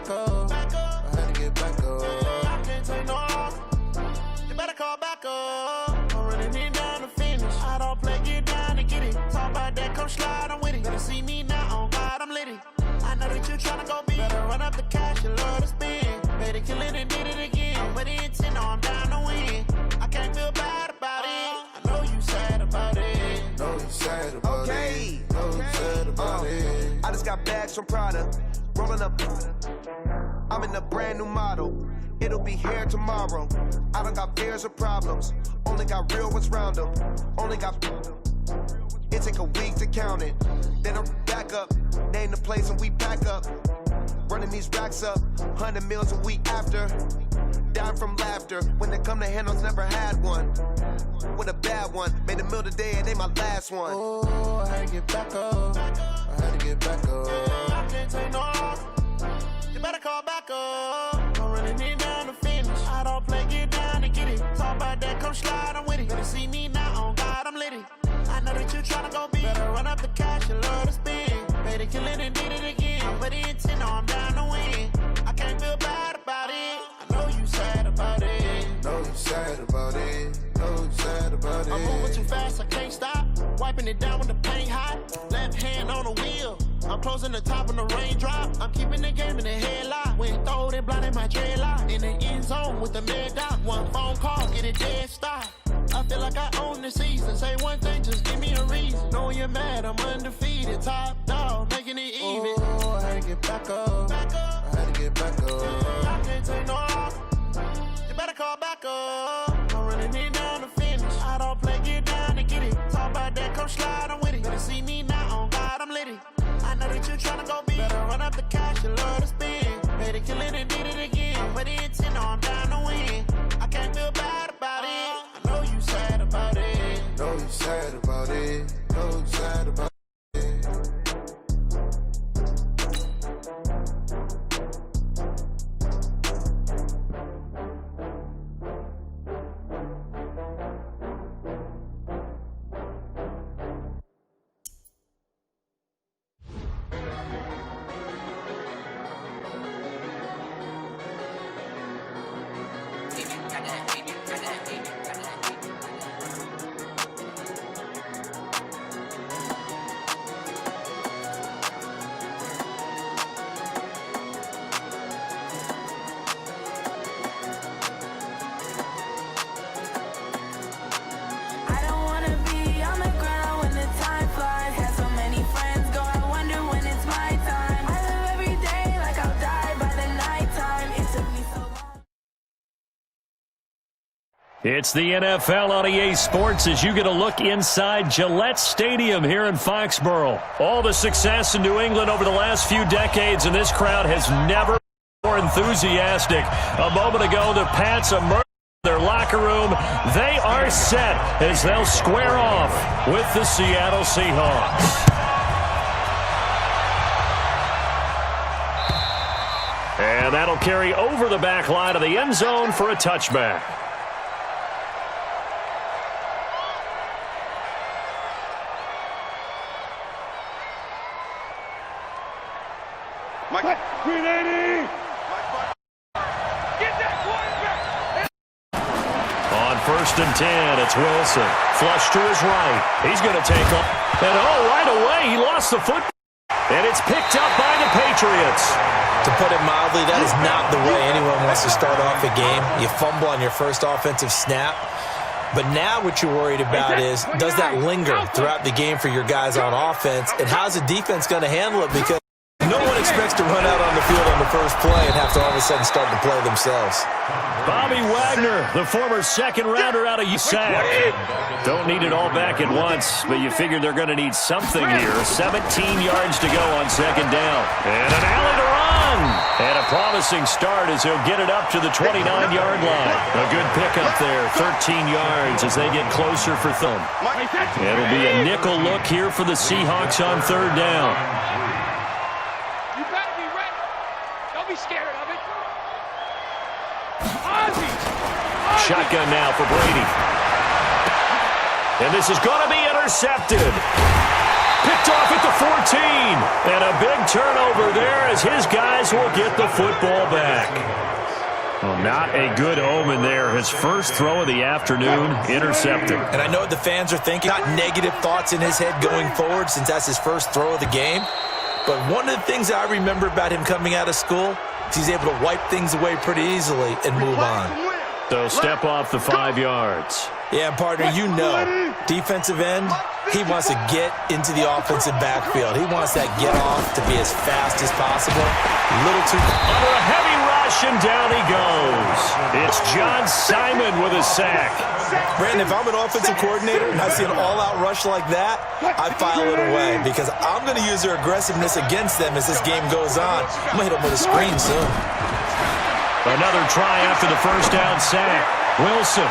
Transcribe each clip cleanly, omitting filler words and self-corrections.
back up. I had to get back up. I can't take no loss. You better call back up. I'm running it down to finish. I don't play, get down to get it. Talk about that, come slide, I'm with it. Better see me now, on God, I'm litty. I know that you tryna go big. Better run up the cash, you love to spend. Better kill it and did it again. I'm with the intent, no, I'm down to win. I can't feel bad about it. I know you sad about it. Know you sad about it. Know you sad about it. I just got bags from Prada. Rolling up. I'm in a brand new model. It'll be here tomorrow. I don't got fears or problems. Only got real ones round them. Only got. It take a week to count it. Then I'm back up. Name the place and we pack up. Running these racks up. 100 meals a week after. Down from laughter. When they come to handles, never had one. With a bad one. Made a meal today and ain't my last one. Oh, I had to get back up. I had to get back up. I can't take no loss. You better call back up. I'm running it down to finish. I don't play, get down to get it. Talk about that, come slide, I'm with it. Better see me now, on God, I'm litty. I know that you tryna go big. Better run up the cash, you love to spend. Better kill it and did it again. I'm with the intent, no, I'm down to win. I can't feel bad about it. I know you sad about it. Know you sad about it. Know you sad about it. I'm moving too fast, I can't stop. Wiping it down with the paint hot. Left hand on the wheel. I'm closing the top on the raindrop. I'm keeping the game in the headlock. When throw it blind in my dreadlock. In the end zone with the mad dot. One phone call, get it dead stop. I feel like I own the season. Say one thing, just give me a reason. Know you're mad, I'm undefeated. Top dog, making it even. Oh, I had to get back up. I had to get back up. I can't take no loss. You better call back up. I'm running it down to finish. I don't play, get down to get it. Talk about that, come slide, I'm with it. Better see me now, on God, I'm litty. I know that you tryna go big. Better run up the cash, you love to spend. Better kill it and did it again. I'm with the intent, no, I'm down to win. I can't feel bad about it. I know you sad about it. Know you sad about it. Know you sad about it. It's the NFL on EA Sports as you get a look inside Gillette Stadium here in Foxborough. All the success in New England over the last few decades, and this crowd has never been more enthusiastic. A moment ago, the Pats emerged from their locker room. They are set as they'll square off with the Seattle Seahawks. And that'll carry over the back line of the end zone for a touchback. On 1st and 10, it's Wilson. Flush to his right. He's going to take off. And right away, he lost the football. And it's picked up by the Patriots. To put it mildly, that is not the way anyone wants to start off a game. You fumble on your first offensive snap. But now what you're worried about is, does that linger throughout the game for your guys on offense? And how's the defense going to handle it? Because no one expects to run out on the field on the first play and have to all of a sudden start to play themselves. Bobby Wagner, the former second-rounder out of USAC. Don't need it all back at once, but you figure they're going to need something here. 17 yards to go on 2nd down. And an alley to run. And a promising start as he'll get it up to the 29-yard line. A good pickup there, 13 yards as they get closer for thumb. It'll be a nickel look here for the Seahawks on 3rd down. Shotgun now for Brady. And this is going to be intercepted. Picked off at the 14. And a big turnover there as his guys will get the football back. Well, not a good omen there. His first throw of the afternoon, intercepted. And I know what the fans are thinking. Not negative thoughts in his head going forward since that's his first throw of the game. But one of the things I remember about him coming out of school is he's able to wipe things away pretty easily and move on. So step off the 5 yards. Yeah, partner, you know, defensive end, he wants to get into the offensive backfield. He wants that get off to be as fast as possible. A little too... Under a heavy rush, and down he goes. It's John Simon with a sack. Brandon, if I'm an offensive coordinator and I see an all-out rush like that, I file it away because I'm going to use their aggressiveness against them as this game goes on. I'm going to hit them with a screen soon. Another try after the first down sack. Wilson.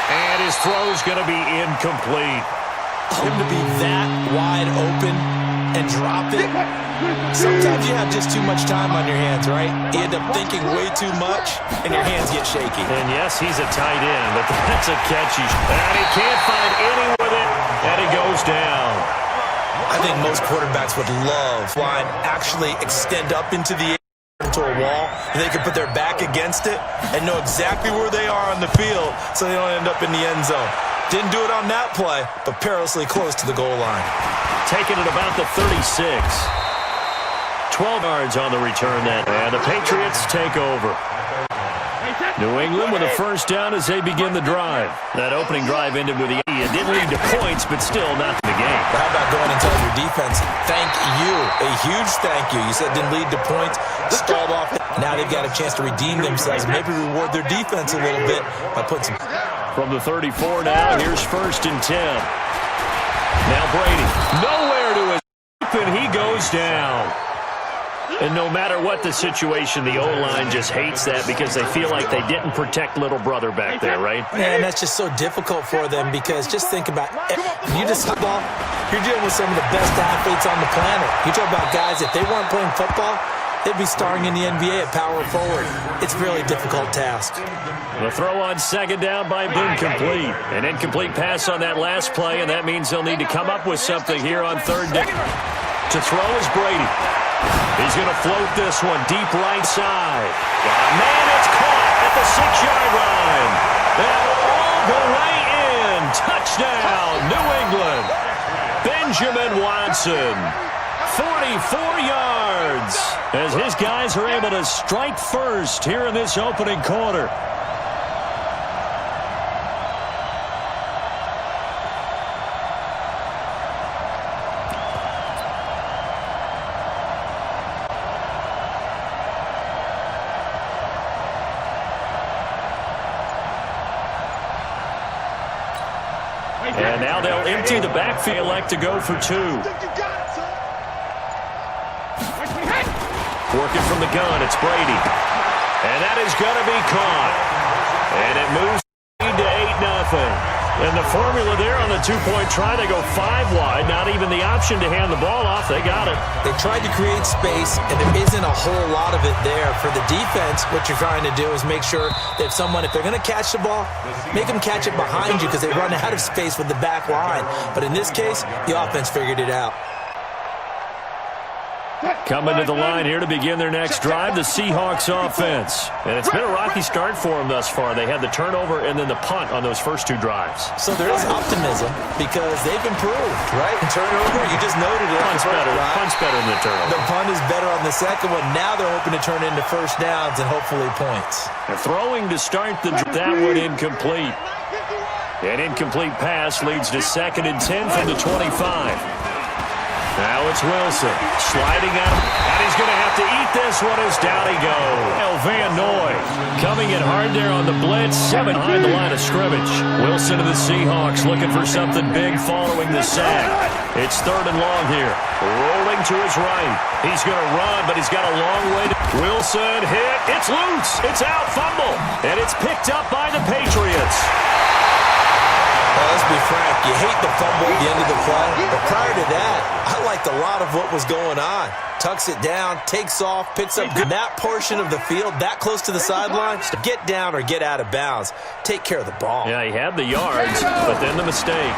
And his throw's going to be incomplete. Him to be that wide open and drop it. Sometimes you have just too much time on your hands, right? You end up thinking way too much, and your hands get shaky. And yes, he's a tight end, but that's a catchy. And he can't find any with it, and he goes down. I think most quarterbacks would love line actually extend up into the to a wall, and they can put their back against it and know exactly where they are on the field so they don't end up in the end zone. Didn't do it on that play, but perilously close to the goal line. Taking it about the 36. 12 yards on the return then. And the Patriots take over. New England with a first down as they begin the drive. That opening drive ended with the it didn't lead to points, but still not in the game. But how about going and telling your defense, thank you, a huge thank you. You said didn't lead to points, stalled off. Now they've got a chance to redeem themselves, maybe reward their defense a little bit by putting some... From the 34 now, here's 1st and 10. Now Brady, nowhere to his and he goes down. And no matter what the situation, the O-line just hates that because they feel like they didn't protect little brother back there, right? Man, that's just so difficult for them because just think about it. You just football, you're dealing with some of the best athletes on the planet. You talk about guys, if they weren't playing football, they'd be starring in the NBA at power forward. It's a really difficult task. The throw on second down by incomplete. An incomplete pass on that last play, and that means they'll need to come up with something here on third down. To throw is Brady. He's going to float this one deep right side. Man, it's caught at the 6-yard line. That'll all go right in. Touchdown, New England. Benjamin Watson. 44 yards as his guys are able to strike first here in this opening quarter. And now they'll empty the backfield, elect to go for 2. Working from the gun, it's Brady. And that is going to be caught. And it moves to 8-0. And the formula there on the 2-point try, they go 5 wide. Not even the option to hand the ball off. They got it. They tried to create space, and there isn't a whole lot of it there. For the defense, what you're trying to do is make sure that if they're going to catch the ball, make them catch it behind you because they run out of space with the back line. But in this case, the offense figured it out. Coming to the line here to begin their next drive, the Seahawks offense. And it's been a rocky start for them thus far. They had the turnover and then the punt on those first 2 drives. So there is optimism because they've improved, right? And turnover, you just noted it. Punt's better. Punt's better than the turnover. The punt is better on the second one. Now they're hoping to turn into first downs and hopefully points. And throwing to start that one incomplete. An incomplete pass leads to 2nd and 10 from the 25. Now it's Wilson sliding out, and he's going to have to eat this one as down he goes. Van Noy coming in hard there on the blitz, 7 behind the line of scrimmage. Wilson of the Seahawks looking for something big following the sack. It's 3rd and long here. Rolling to his right. He's going to run, but he's got a long way to... Wilson hit. It's loose. It's out. Fumble. And it's picked up by the Patriots. Well, let's be frank, you hate the fumble at the end of the play, but prior to that, I liked a lot of what was going on. Tucks it down, takes off, picks up that portion of the field, that close to the sideline, get down or get out of bounds. Take care of the ball. Yeah, he had the yards, but then the mistake.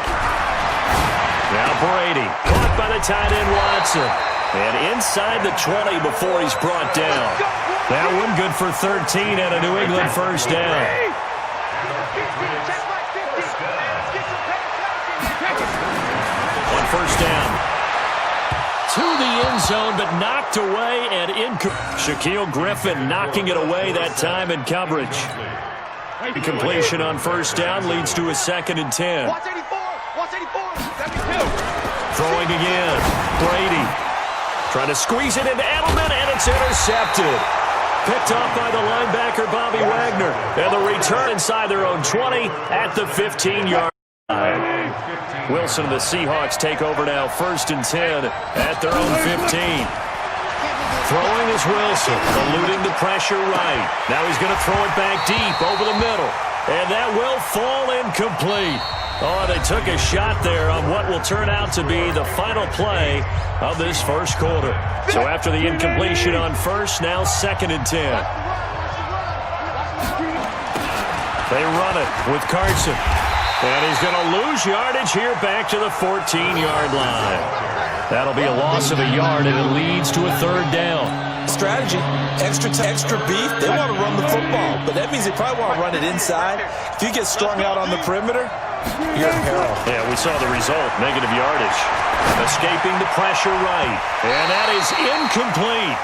Now Brady, caught by the tight end Watson. And inside the 20 before he's brought down. That one good for 13 and a New England first down. On first down. To the end zone, but knocked away and Shaquille Griffin knocking it away that time in coverage. Completion on first down leads to a 2nd and 10. Throwing again. Brady trying to squeeze it into Edelman, and it's intercepted. Picked off by the linebacker, Bobby Wagner. And the return inside their own 20 at the 15-yard line. Wilson and the Seahawks take over now, 1st and 10 at their own 15. Throwing is Wilson, eluding the pressure right. Now he's going to throw it back deep over the middle. And that will fall incomplete. Oh, they took a shot there on what will turn out to be the final play of this first quarter. So after the incompletion on first, now 2nd and 10. They run it with Carson. And he's going to lose yardage here back to the 14-yard line. That'll be a loss of a yard, and it leads to a 3rd down. Strategy, extra beef. They want to run the football, but that means they probably want to run it inside. If you get strung out on the perimeter, you're in peril. Yeah, we saw the result, negative yardage. Escaping the pressure right, and that is incomplete.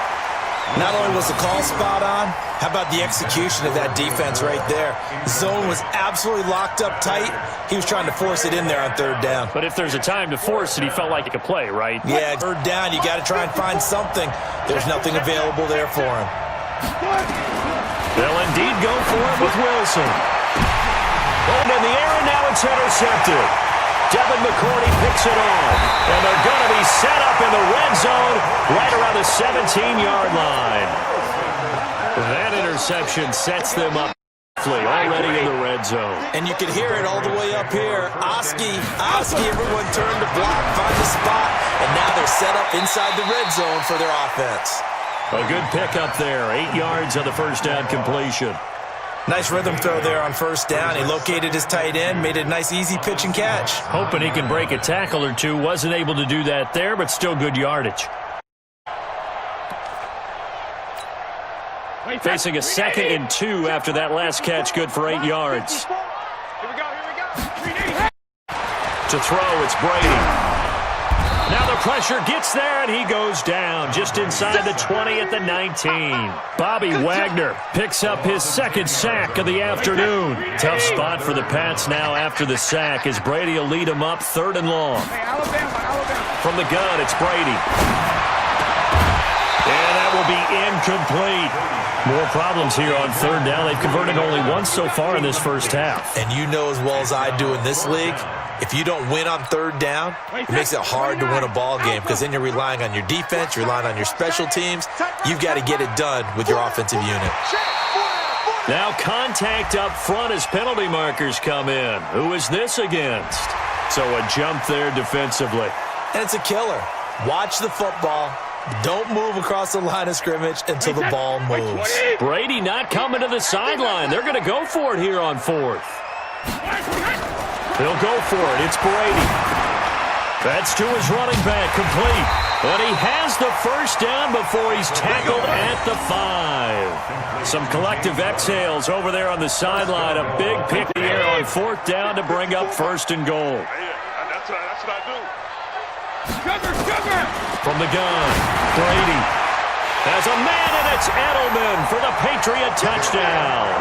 Not only was the call spot on, how about the execution of that defense right there? Zone was absolutely locked up tight. He was trying to force it in there on 3rd down. But if there's a time to force it, he felt like he could play, right? Yeah, 3rd down, you got to try and find something. There's nothing available there for him. They'll indeed go for it with Wilson. And in the air, and now it's intercepted. Devin McCourty picks it off. And they're going to be set up in the red zone right around the 17-yard line. That interception sets them up already in the red zone. And you can hear it all the way up here. Oski, everyone turned to block, find the spot, and now they're set up inside the red zone for their offense. A good pickup there, 8 yards on the first down completion. Nice rhythm throw there on first down. He located his tight end, made a nice easy pitch and catch. Hoping he can break a tackle or two. Wasn't able to do that there, but still good yardage. Facing a 2nd and 2 after that last catch, good for 8 yards. Here we go. To throw, it's Brady. Now the pressure gets there, and he goes down just inside the 20 at the 19. Bobby Wagner picks up his 2nd sack of the afternoon. Tough spot for the Pats now after the sack as Brady will lead them up 3rd and long. From the gun, it's Brady. And that will be incomplete. More problems here on 3rd down. They've converted only once so far in this first half. And you know as well as I do in this league, if you don't win on 3rd down, it makes it hard to win a ball game because then you're relying on your defense, you're relying on your special teams. You've got to get it done with your offensive unit. Now contact up front as penalty markers come in. Who is this against? So a jump there defensively. And it's a killer. Watch the football. Don't move across the line of scrimmage until the ball moves. Brady not coming to the sideline. They're going to go for it here on 4th. He'll go for it. It's Brady. That's to his running back, complete. And he has the first down before he's tackled at the 5. Some collective exhales over there on the sideline. A big pick here on 4th down to bring up 1st and goal. That's what I do. From the gun, Brady has a man, and it's Edelman for the Patriot touchdown.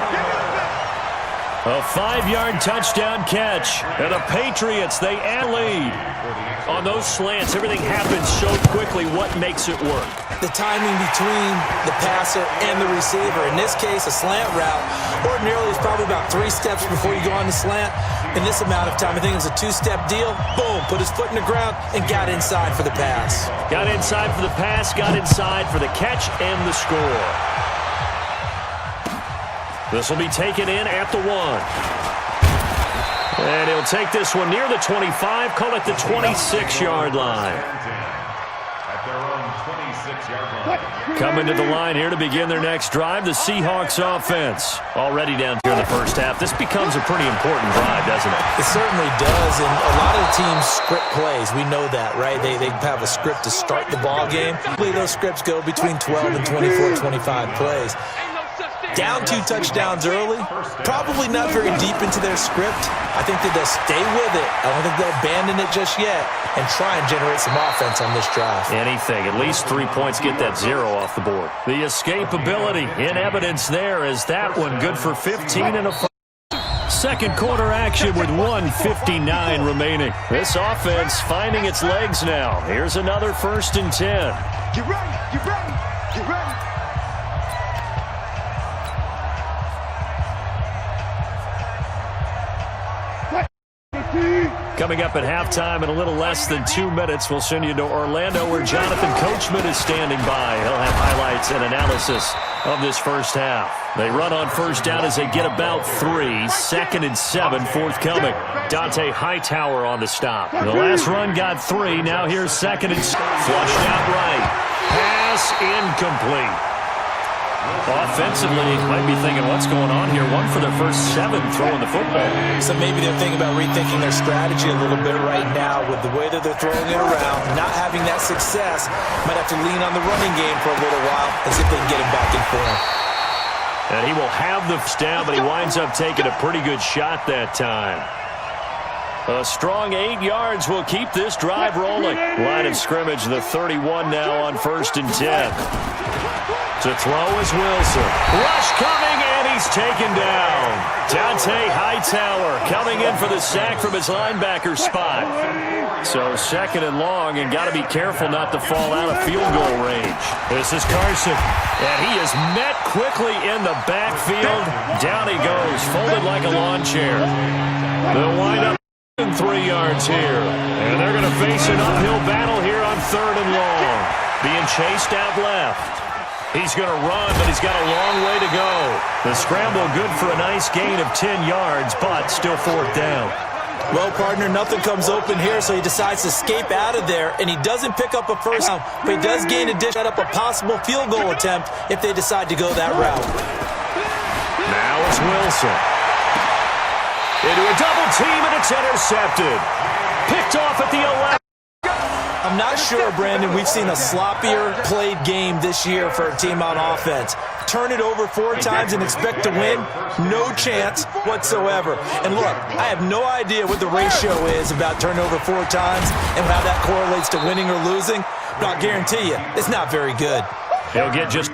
A 5-yard touchdown catch, and the Patriots, they add lead. On those slants, everything happens so quickly. What makes it work? The timing between the passer and the receiver. In this case, a slant route. Ordinarily, it's probably about 3 steps before you go on the slant. In this amount of time, I think it was a 2-step deal. Boom, put his foot in the ground and got inside for the pass. Got inside for the pass, got inside for the catch and the score. This will be taken in at the 1. And he'll take this one near the 25, call it the 26-yard line. At their own 26. Coming to the line here to begin their next drive, the Seahawks offense. Already down here in the first half. This becomes a pretty important drive, doesn't it? It certainly does, and a lot of the teams script plays. We know that, right? They have a script to start the ball game. Usually those scripts go between 12 and 24, 25 plays. Down 2 touchdowns early, probably not very deep into their script. I think that they'll stay with it. I don't think they'll abandon it just yet and try and generate some offense on this drive. Anything. At least 3 points, get that 0 off the board. The escapability in evidence there is that one good for 15 and a 5. Second quarter action with 1:59 remaining. This offense finding its legs now. Here's another 1st and 10. Get ready, get ready, get ready. Coming up at halftime in a little less than 2 minutes, we'll send you to Orlando where Jonathan Coachman is standing by. He'll have highlights and analysis of this first half. They run on first down as they get about 3. 2nd and 7 forthcoming. Dante Hightower on the stop. The last run got 3. Now here's 2nd and 7. Flushed out right. Pass incomplete. Offensively, might be thinking, what's going on here? 1 for their first 7 throwing the football. So maybe they're thinking about rethinking their strategy a little bit right now with the way that they're throwing it around, not having that success. Might have to lean on the running game for a little while and see if they can get him back in form. And he will have the down, but he winds up taking a pretty good shot that time. A strong 8 yards will keep this drive rolling. Line of scrimmage, the 31 now on 1st and 10. To throw is Wilson. Rush coming, and he's taken down. Dante Hightower coming in for the sack from his linebacker spot. So 2nd and long, and got to be careful not to fall out of field goal range. This is Carson, and he is met quickly in the backfield. Down he goes, folded like a lawn chair. They'll wind up 3 yards here. And they're going to face an uphill battle here on 3rd and long. Being chased out left. He's going to run, but he's got a long way to go. The scramble good for a nice gain of 10 yards, but still 4th down. Well, partner, nothing comes open here, so he decides to escape out of there, and he doesn't pick up a first down, but he does gain a dish, set up a possible field goal attempt if they decide to go that route. Now it's Wilson. Into a double team, and it's intercepted. Picked off at the 11. I'm not sure, Brandon, we've seen a sloppier played game this year for a team on offense. Turn it over 4 times and expect to win? No chance whatsoever. And look, I have no idea what the ratio is about turning over 4 times and how that correlates to winning or losing, but I'll guarantee you, it's not very good. He'll get just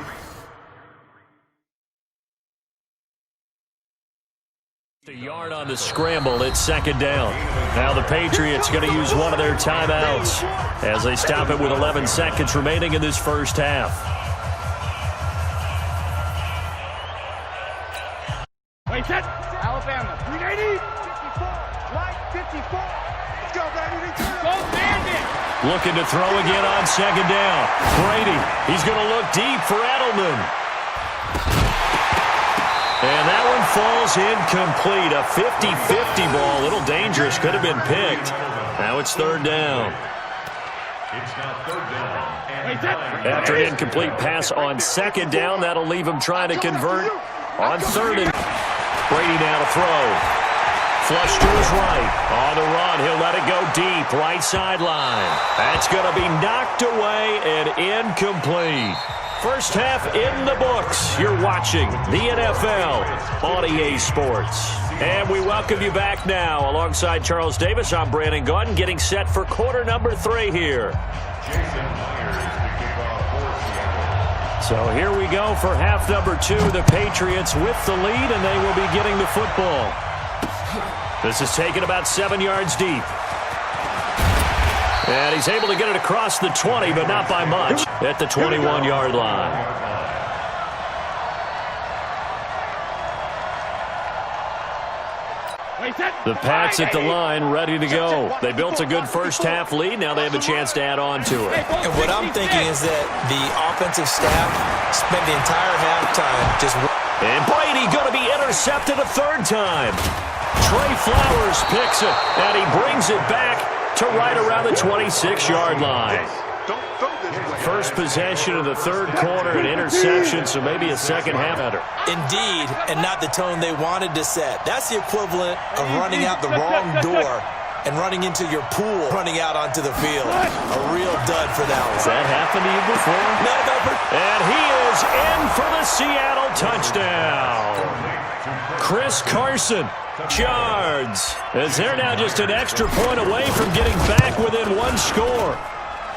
a yard on the scramble. It's 2nd down. Now the Patriots going to use one of their timeouts as they stop it with 11 seconds remaining in this first half. Wait, set. Alabama. 380. 54. Right, 54. Let's go, baby. Go, Bandit. Looking to throw again on 2nd down. Brady, he's going to look deep for Edelman. And that one falls incomplete. A 50-50 ball. A little dangerous. Could have been picked. Now it's 3rd down. After an incomplete pass on 2nd down, that'll leave him trying to convert on 3rd and Brady now to throw. Flush to his right. On the run, he'll let it go deep. Right sideline. That's going to be knocked away and incomplete. First half in the books. You're watching the NFL on EA Sports. And we welcome you back now. Alongside Charles Davis, I'm Brandon Gunn, getting set for quarter number 3 here. So here we go for half number 2. The Patriots with the lead, and they will be getting the football. This is taken about 7 yards deep. And he's able to get it across the 20, but not by much, at the 21-yard line. The Pats at the line, ready to go. They built a good first half lead. Now they have a chance to add on to it. And what I'm thinking is that the offensive staff spent the entire halftime just... And Brady going to be intercepted a 3rd time. Trey Flowers picks it, and he brings it back to right around the 26-yard line. Don't throw this way. First possession of the third quarter, an interception, so maybe a second half under. Indeed, and not the tone they wanted to set. That's the equivalent of running out the wrong door and running into your pool, running out onto the field. A real dud for that one. Has that happened to you before? No, never. And he is in for the Seattle touchdown. Chris Carson, yards, as they're now just an extra point away from getting back within one score.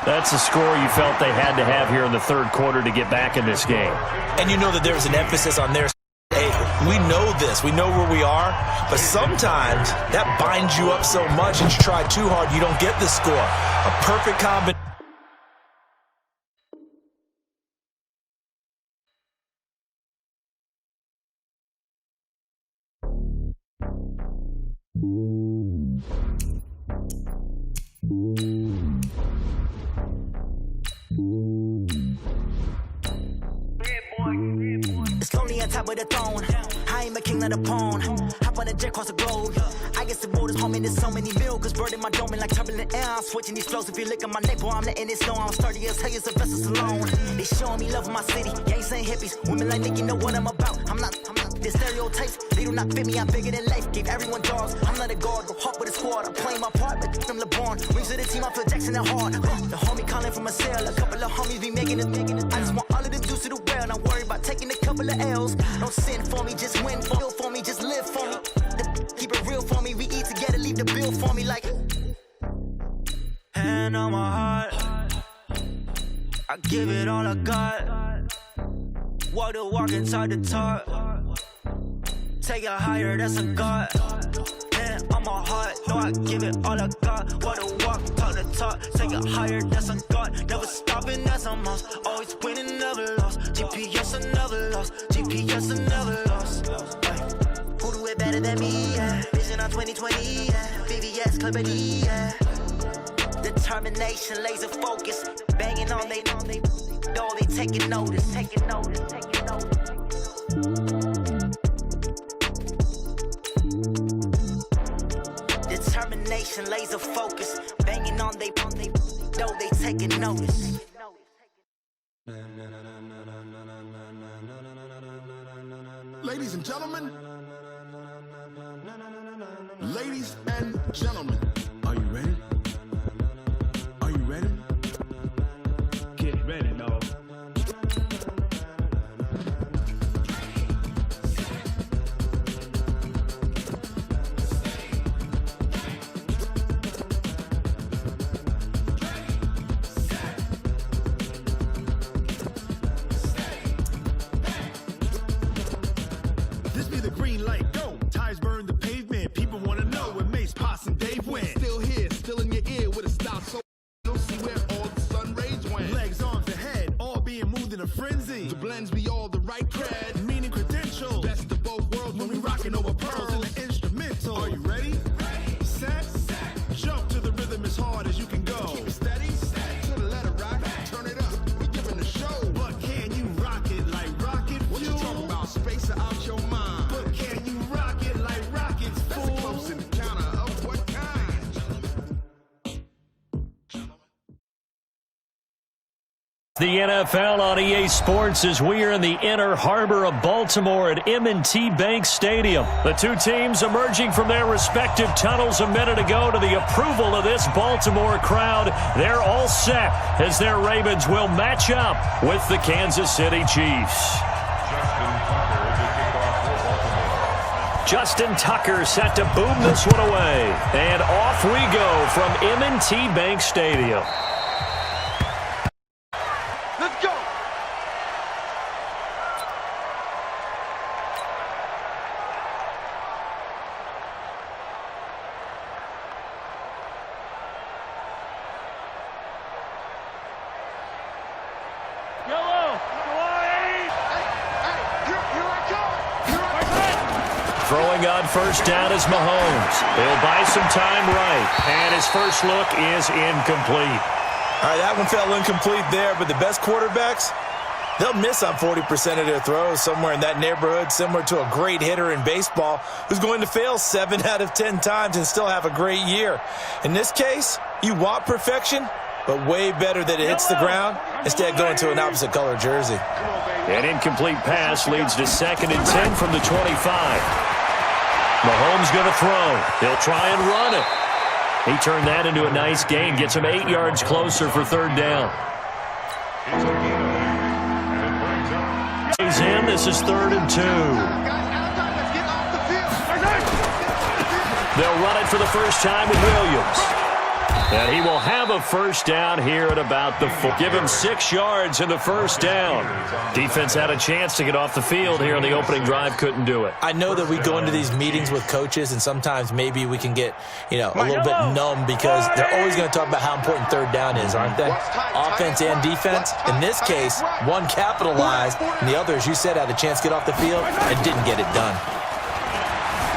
That's a score you felt they had to have here in the third quarter to get back in this game. And you know that there was an emphasis on their hey, we know this. We know where we are. But sometimes that binds you up so much and you try too hard, you don't get the score. A perfect combination. It's lonely on top of the throne. I ain't a king of the pawn. Hop on a jet across the globe. I guess the road is home and there's so many milk. Bird in my dome and like turbulent air. I'm switching these flows. If you look at my neck, boy, I'm letting it snow. I'm sturdy as hell as a vessel alone. They showing me love in my city. Gangs ain't hippies. Women like Nick, you know what I'm about. I'm not the stereotypes. They do not fit me. I'm bigger than life. Gave everyone dogs. I'm not a guard. Go hawk with a squad. I'm playing my part, but I'm LeBron. Rings to the team. I feel Jackson and hard. The homie calling from a cell. A couple of homies be making it. I just want all of the dudes to do well. Not worry about taking a couple of L's. Don't sin for me, just win for me, just live for me. Keep it real for me, we eat together, leave the bill for me like. Hand on my heart, I give it all I got. Walk the walk inside the talk. Take it higher, that's a God. Hand on my heart, no, I give it all I got. Walk the walk, talk the talk. Take it higher, that's a God. Never stopping, that's a must. Always winning, never lost. GPS, I never lost. GPS, I never lost. Who do it better than me? Yeah. Vision on 2020. Yeah. VVS, Clippity. Yeah. Determination, laser focus. Banging on they taking notice. Taking notice. Determination, laser focus. Banging on they taking notice. Ladies and gentlemen, ladies and gentlemen, are you ready? Are you ready? Get ready, dog. This be the green light, go. Tires burn the pavement. People want to know where Mace, Poss, and Dave went. Still here, still in your ear with a style so you'll see where all the sun rays went. Legs, arms, and head, all being moved in a frenzy. The blends be all the right cred, meaning credentials. Best of both worlds when we rocking over pearls in the instrumental. Are you ready? Set, jump to the rhythm as hard as you can go. Keep it steady, to the letter rock. Turn it up, we giving the show. But can you rock it like rocket fuel? What you talking about? Space out your mind. But can you rock it like rockets, fool? That's a close encounter of what kind? The NFL on EA Sports as we are in the inner harbor of Baltimore at M&T Bank Stadium. The two teams emerging from their respective tunnels a minute ago to the approval of this Baltimore crowd. They're all set as their Ravens will match up with the Kansas City Chiefs. Justin Tucker set to boom this one away. And off we go from M&T Bank Stadium. Let's go. Yellow. Here I come. Throwing on first down is Mahomes. He'll buy some time right. And his first look is incomplete. All right, that one fell incomplete there, but the best quarterbacks, they'll miss on 40% of their throws, somewhere in that neighborhood, similar to a great hitter in baseball who's going to fail 7 out of 10 times and still have a great year. In this case, you want perfection, but way better that it hits the ground instead of going to an opposite color jersey. An incomplete pass leads to 2nd and 10 from the 25. Mahomes going to throw. He'll try and run it. He turned that into a nice gain. Gets him 8 yards closer for 3rd down. He's in. This is 3rd and 2. They'll run it for the first time with Williams. And he will have a first down here at about the 4. Give him 6 yards in the first down. Defense had a chance to get off the field here on the opening drive. Couldn't do it. I know that we go into these meetings with coaches, and sometimes maybe we can get, a little bit numb because they're always going to talk about how important 3rd down is, aren't they? Offense and defense. In this case, one capitalized, and the other, as you said, had a chance to get off the field and didn't get it done.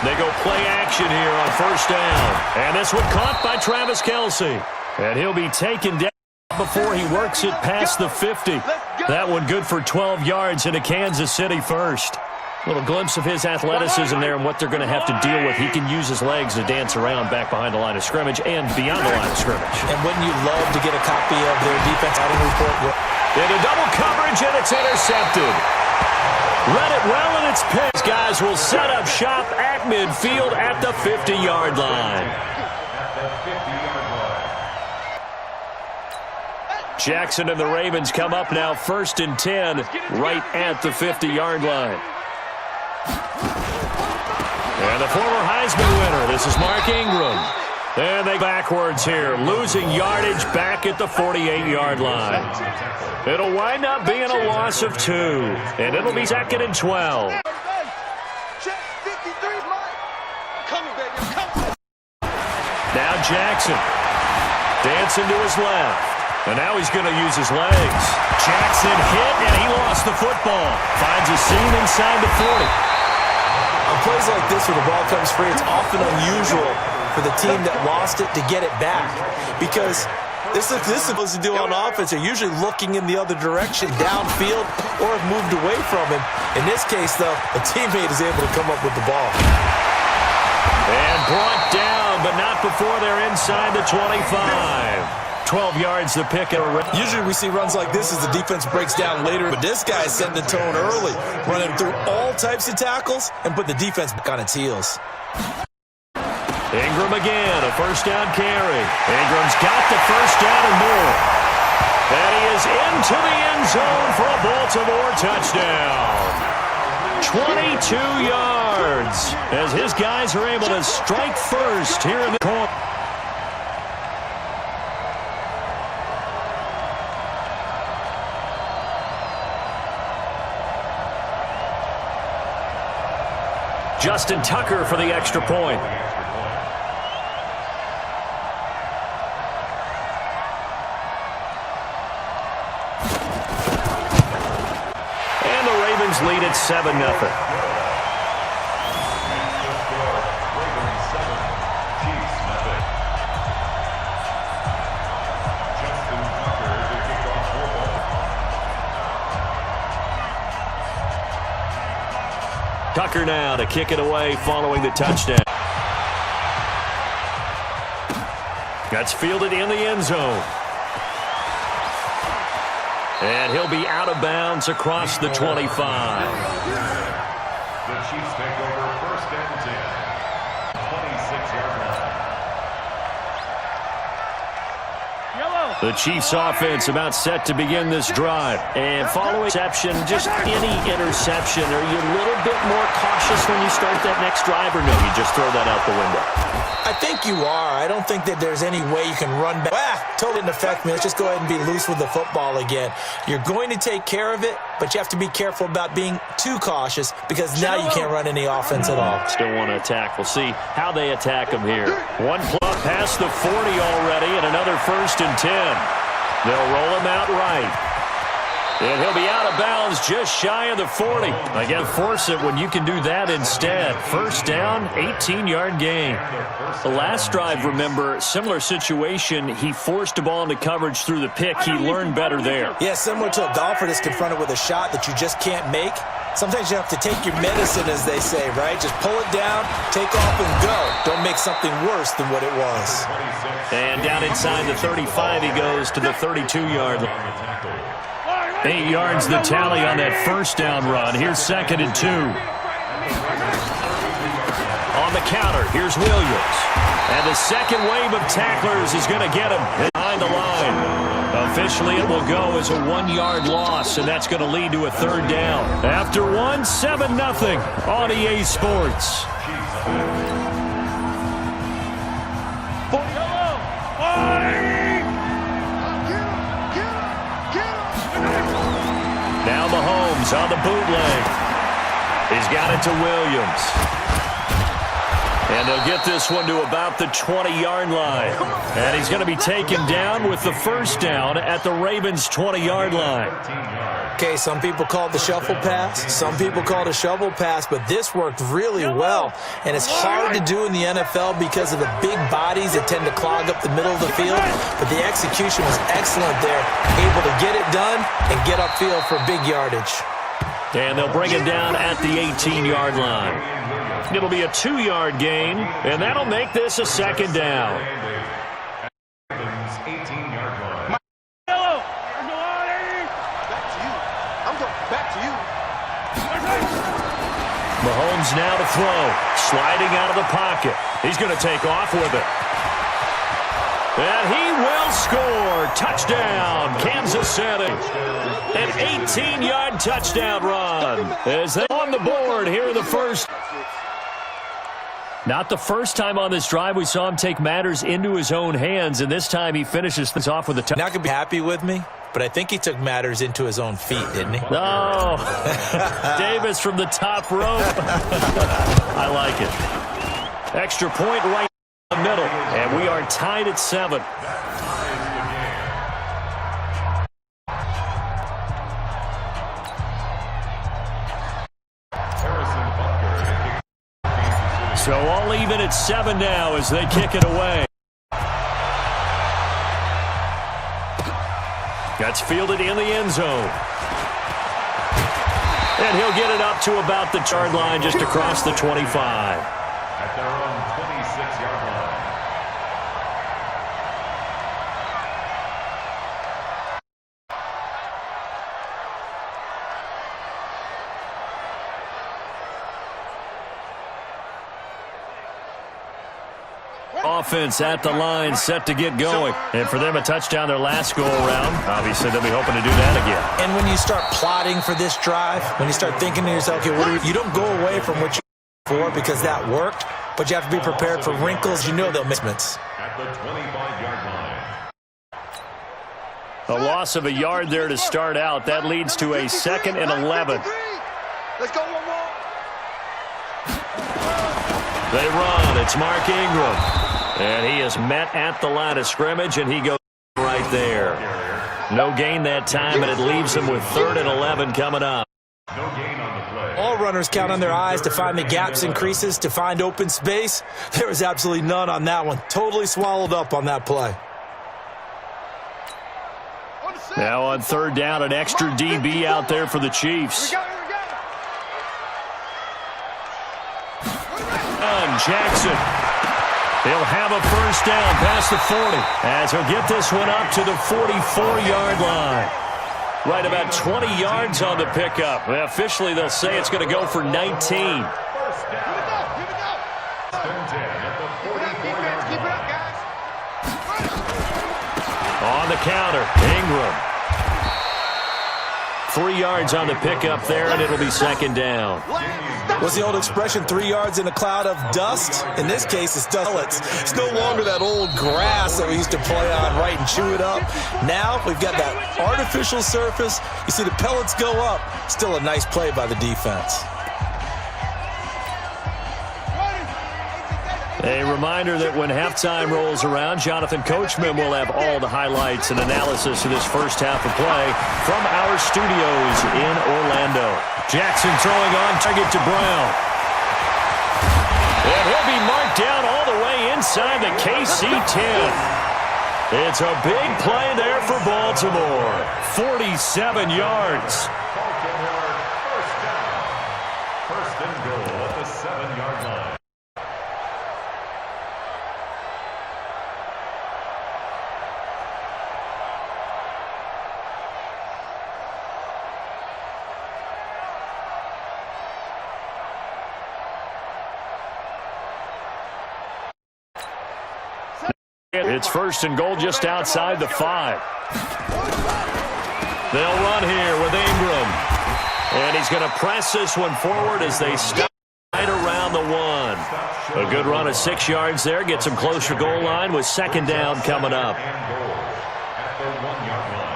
They go play action here on first down. And this one caught by Travis Kelce. And he'll be taken down before he works it past the 50. That one good for 12 yards into Kansas City first. A little glimpse of his athleticism there and what they're going to have to deal with. He can use his legs to dance around back behind the line of scrimmage and beyond the line of scrimmage. And wouldn't you love to get a copy of their defense scouting report? Into double coverage, and it's intercepted. Read it well, and it's picked. Guys will set up shop at midfield at the 50-yard line. Jackson and the Ravens come up now 1st and 10 right at the 50-yard line. And the former Heisman winner, this is Mark Ingram. And they backwards here, losing yardage back at the 48-yard line. It'll wind up being a loss of 2, and it'll be 2nd and 12. Now Jackson dancing to his left, and now he's going to use his legs. Jackson hit, and he lost the football. Finds a seam inside the 40. On plays like this where the ball comes free, it's often unusual for the team that lost it to get it back, because this is supposed to do on offense. They're usually looking in the other direction, downfield, or have moved away from him. In this case, though, a teammate is able to come up with the ball. And brought down, but not before they're inside the 25. 12 yards the pick. Usually we see runs like this as the defense breaks down later, but this guy's setting the tone early, running through all types of tackles and put the defense back on its heels. Ingram again, a first down carry. Ingram's got the first down and more. And he is into the end zone for a Baltimore touchdown. 22 yards as his guys are able to strike first here in the corner. Justin Tucker for the extra point. And the Ravens lead at 7-0. Tucker now to kick it away following the touchdown. That's fielded in the end zone. And he'll be out of bounds across the 25. The Chiefs take over 1st and 10. 26-yard line. The Chiefs offense about set to begin this drive. And following interception, just any interception, are you a little bit more cautious when you start that next drive, or no, you just throw that out the window? I think you are. I don't think that there's any way you can run back. Totally didn't affect me. Let's just go ahead and be loose with the football again. You're going to take care of it, but you have to be careful about being too cautious because now you can't run any offense at all. Still want to attack. We'll see how they attack him here. One plus past the 40 already and another 1st and 10. They'll roll him out right. And he'll be out of bounds just shy of the 40. Again, force it when you can do that instead. First down, 18-yard gain. The last drive, remember, similar situation. He forced the ball into coverage through the pick. He learned better there. Yeah, similar to a golfer that's confronted with a shot that you just can't make. Sometimes you have to take your medicine, as they say, right? Just pull it down, take off, and go. Don't make something worse than what it was. And down inside the 35, he goes to the 32-yard line. 8 yards the tally on that first down run. Here's 2nd and 2. On the counter, here's Williams. And the second wave of tacklers is going to get him behind the line. Officially, it will go as a 1-yard loss, and that's going to lead to a 3rd down. After 7-0 on EA Sports. Now Mahomes on the bootleg. He's got it to Williams. And they'll get this one to about the 20-yard line. And he's going to be taken down with the first down at the Ravens' 20-yard line. Okay, some people call it the shuffle pass. Some people call it a shovel pass, but this worked really well. And it's hard to do in the NFL because of the big bodies that tend to clog up the middle of the field. But the execution was excellent there, able to get it done and get upfield for big yardage. And they'll bring him down at the 18-yard line. It'll be a 2-yard gain, and that'll make this a 2nd down. Mahomes now to throw, sliding out of the pocket. He's going to take off with it. And he will score. Touchdown, Kansas City. An 18-yard touchdown run as they're on the board here in the first. Not the first time on this drive we saw him take matters into his own hands, and this time he finishes things off with a touchdown. Not going to be happy with me, but I think he took matters into his own feet, didn't he? Oh, Davis from the top rope. I like it. Extra point right in the middle, and we are tied at 7. So all even at 7 now as they kick it away. That's fielded in the end zone. And he'll get it up to about the yard line just across the 25. At their own 26-yard line. Offense at the line, set to get going. And for them, a touchdown their last go-around. Obviously, they'll be hoping to do that again. And when you start plotting for this drive, when you start thinking to yourself, okay, you don't go away from what you for because that worked, but you have to be prepared for wrinkles. You know they'll miss it. At the 25-yard line. A loss of a yard there to start out. That leads to a 2nd and 11. Let's go one more. They run. It's Mark Ingram. And he is met at the line of scrimmage, and he goes right there. No gain that time, and it leaves him with 3rd and 11 coming up. No gain on the play. All runners count on their eyes to find the gaps and creases, to find open space. There was absolutely none on that one. Totally swallowed up on that play. Now on 3rd down, an extra DB out there for the Chiefs. Jackson. He'll have a first down past the 40 as he'll get this one up to the 44-yard line. Right about 20 yards on the pickup. Well, officially, they'll say it's going to go for 19. First down. At the 44-yard line. On the counter, Ingram. 3 yards on the pickup there, and it'll be 2nd down. What's the old expression, 3 yards in a cloud of dust? In this case, it's dust. It's no longer that old grass that we used to play on, right, and chew it up. Now we've got that artificial surface. You see the pellets go up. Still a nice play by the defense. A reminder that when halftime rolls around, Jonathan Coachman will have all the highlights and analysis of this first half of play from our studios in Orlando. Jackson throwing on target to Brown. And he'll be marked down all the way inside the KC 10. It's a big play there for Baltimore. 47 yards. goal at the 7-yard line. It's first and goal just outside the 5. They'll run here with Ingram. And he's going to press this one forward as they stop right around the 1. A good run of 6 yards there. Gets them close to goal line with second down coming up. At the 1-yard line.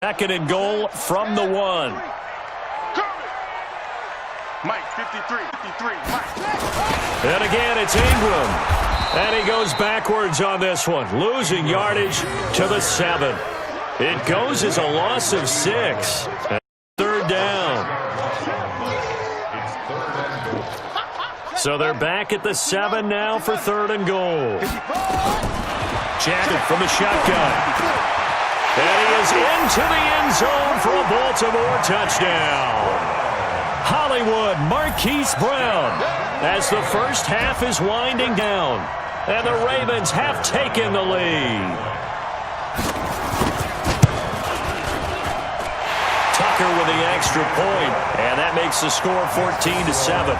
Second and goal from the 1. Mike, 53, Mike. And again, it's Ingram. And he goes backwards on this one, losing yardage to the 7. It goes as a loss of 6. Third down. So they're back at the 7 now for third and goal. Jackson from the shotgun. And he is into the end zone for a Baltimore touchdown. Hollywood Marquise Brown as the first half is winding down. And the Ravens have taken the lead. Tucker with the extra point, and that makes the score 14-7.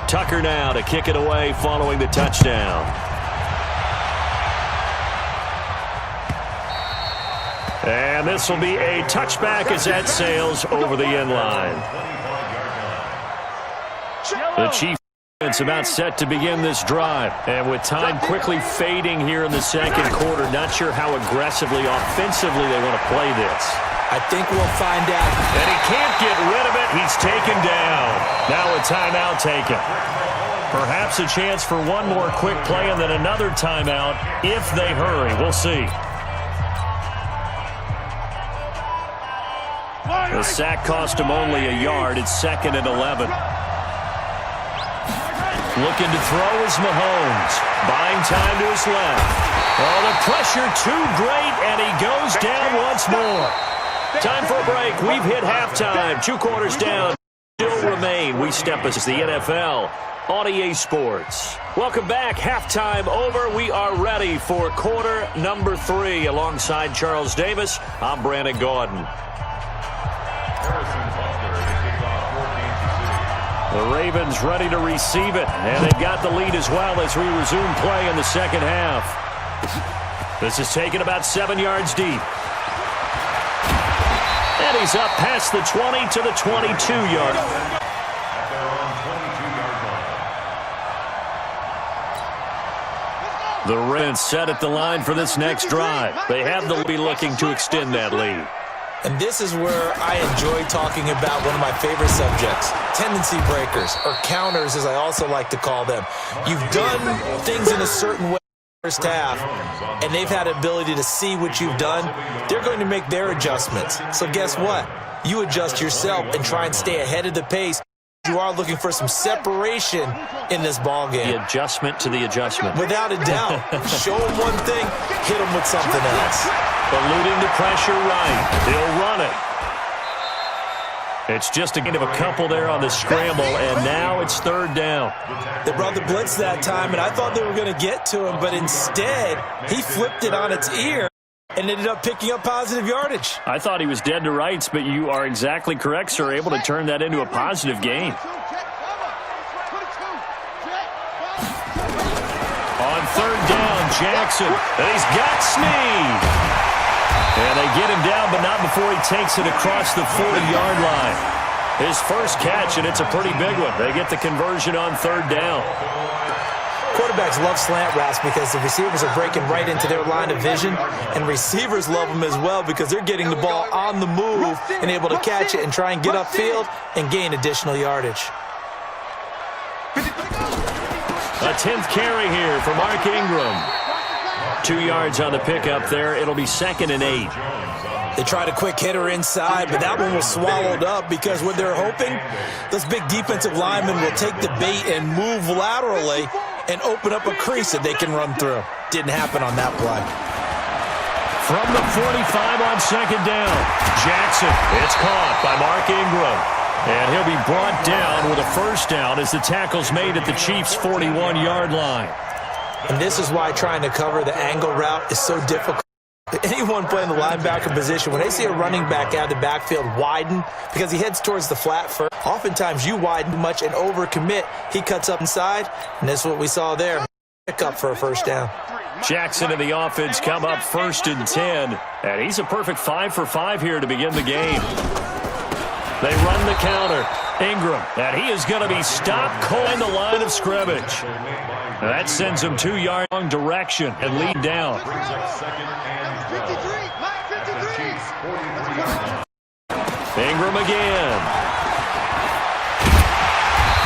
Tucker now to kick it away following the touchdown. And this will be a touchback as that sails over the end line. The Chiefs about set to begin this drive. And with time quickly fading here in the second quarter, not sure how aggressively, offensively they want to play this. I think we'll find out. And he can't get rid of it. He's taken down. Now a timeout taken. Perhaps a chance for one more quick play and then another timeout if they hurry. We'll see. The sack cost him only a yard. It's 2nd and 11. Looking to throw is Mahomes. Buying time to his left. Oh, the pressure too great, and he goes down once more. Time for a break. We've hit halftime. 2 quarters down. Still remain. We step as the NFL on EA Sports. Welcome back. Halftime over. We are ready for quarter number 3. Alongside Charles Davis, I'm Brandon Gordon. The Ravens ready to receive it, and they've got the lead as well as we resume play in the second half. This is taken about 7 yards deep. And he's up past the 20 to the 22-yard. The Ravens set at the line for this next drive. They have the lead, looking to extend that lead. And this is where I enjoy talking about one of my favorite subjects, tendency breakers, or counters as I also like to call them. You've done things in a certain way in the first half, and they've had the ability to see what you've done. They're going to make their adjustments. So guess what? You adjust yourself and try and stay ahead of the pace. You are looking for some separation in this ball game. The adjustment to the adjustment. Without a doubt. Show them one thing, hit them with something else. Eluding the pressure right. He'll run it. It's just a gain of a couple there on the scramble, and now it's third down. They brought the blitz that time, and I thought they were going to get to him, but instead he flipped it on its ear and ended up picking up positive yardage. I thought he was dead to rights, but you are exactly correct, sir, able to turn that into a positive gain. On third down, Jackson, and he's got Snead. And they get him down, but not before he takes it across the 40-yard line. His first catch, and it's a pretty big one. They get the conversion on third down. Quarterbacks love slant routes because the receivers are breaking right into their line of vision, and receivers love them as well because they're getting the ball on the move and able to catch it and try and get upfield and gain additional yardage. A 10th carry here for Mark Ingram. 2 yards on the pickup there. It'll be 2nd and 8. They tried a quick hitter inside, but that one was swallowed up because what they're hoping, those big defensive linemen will take the bait and move laterally and open up a crease that they can run through. Didn't happen on that play. From the 45 on 2nd down, Jackson. It's caught by Mark Ingram. And he'll be brought down with a 1st down as the tackle's made at the Chiefs' 41-yard line. And this is why trying to cover the angle route is so difficult. Anyone playing the linebacker position, when they see a running back out of the backfield widen because he heads towards the flat first, oftentimes you widen much and overcommit. He cuts up inside, and that's what we saw there. Pick up for a 1st down. Jackson and the offense come up 1st and 10. And he's a perfect 5 for 5 here to begin the game. They run the counter. Ingram, and he is going to be stopped calling the line of scrimmage. That sends him 2 yards wrong direction and lead down. Ingram again.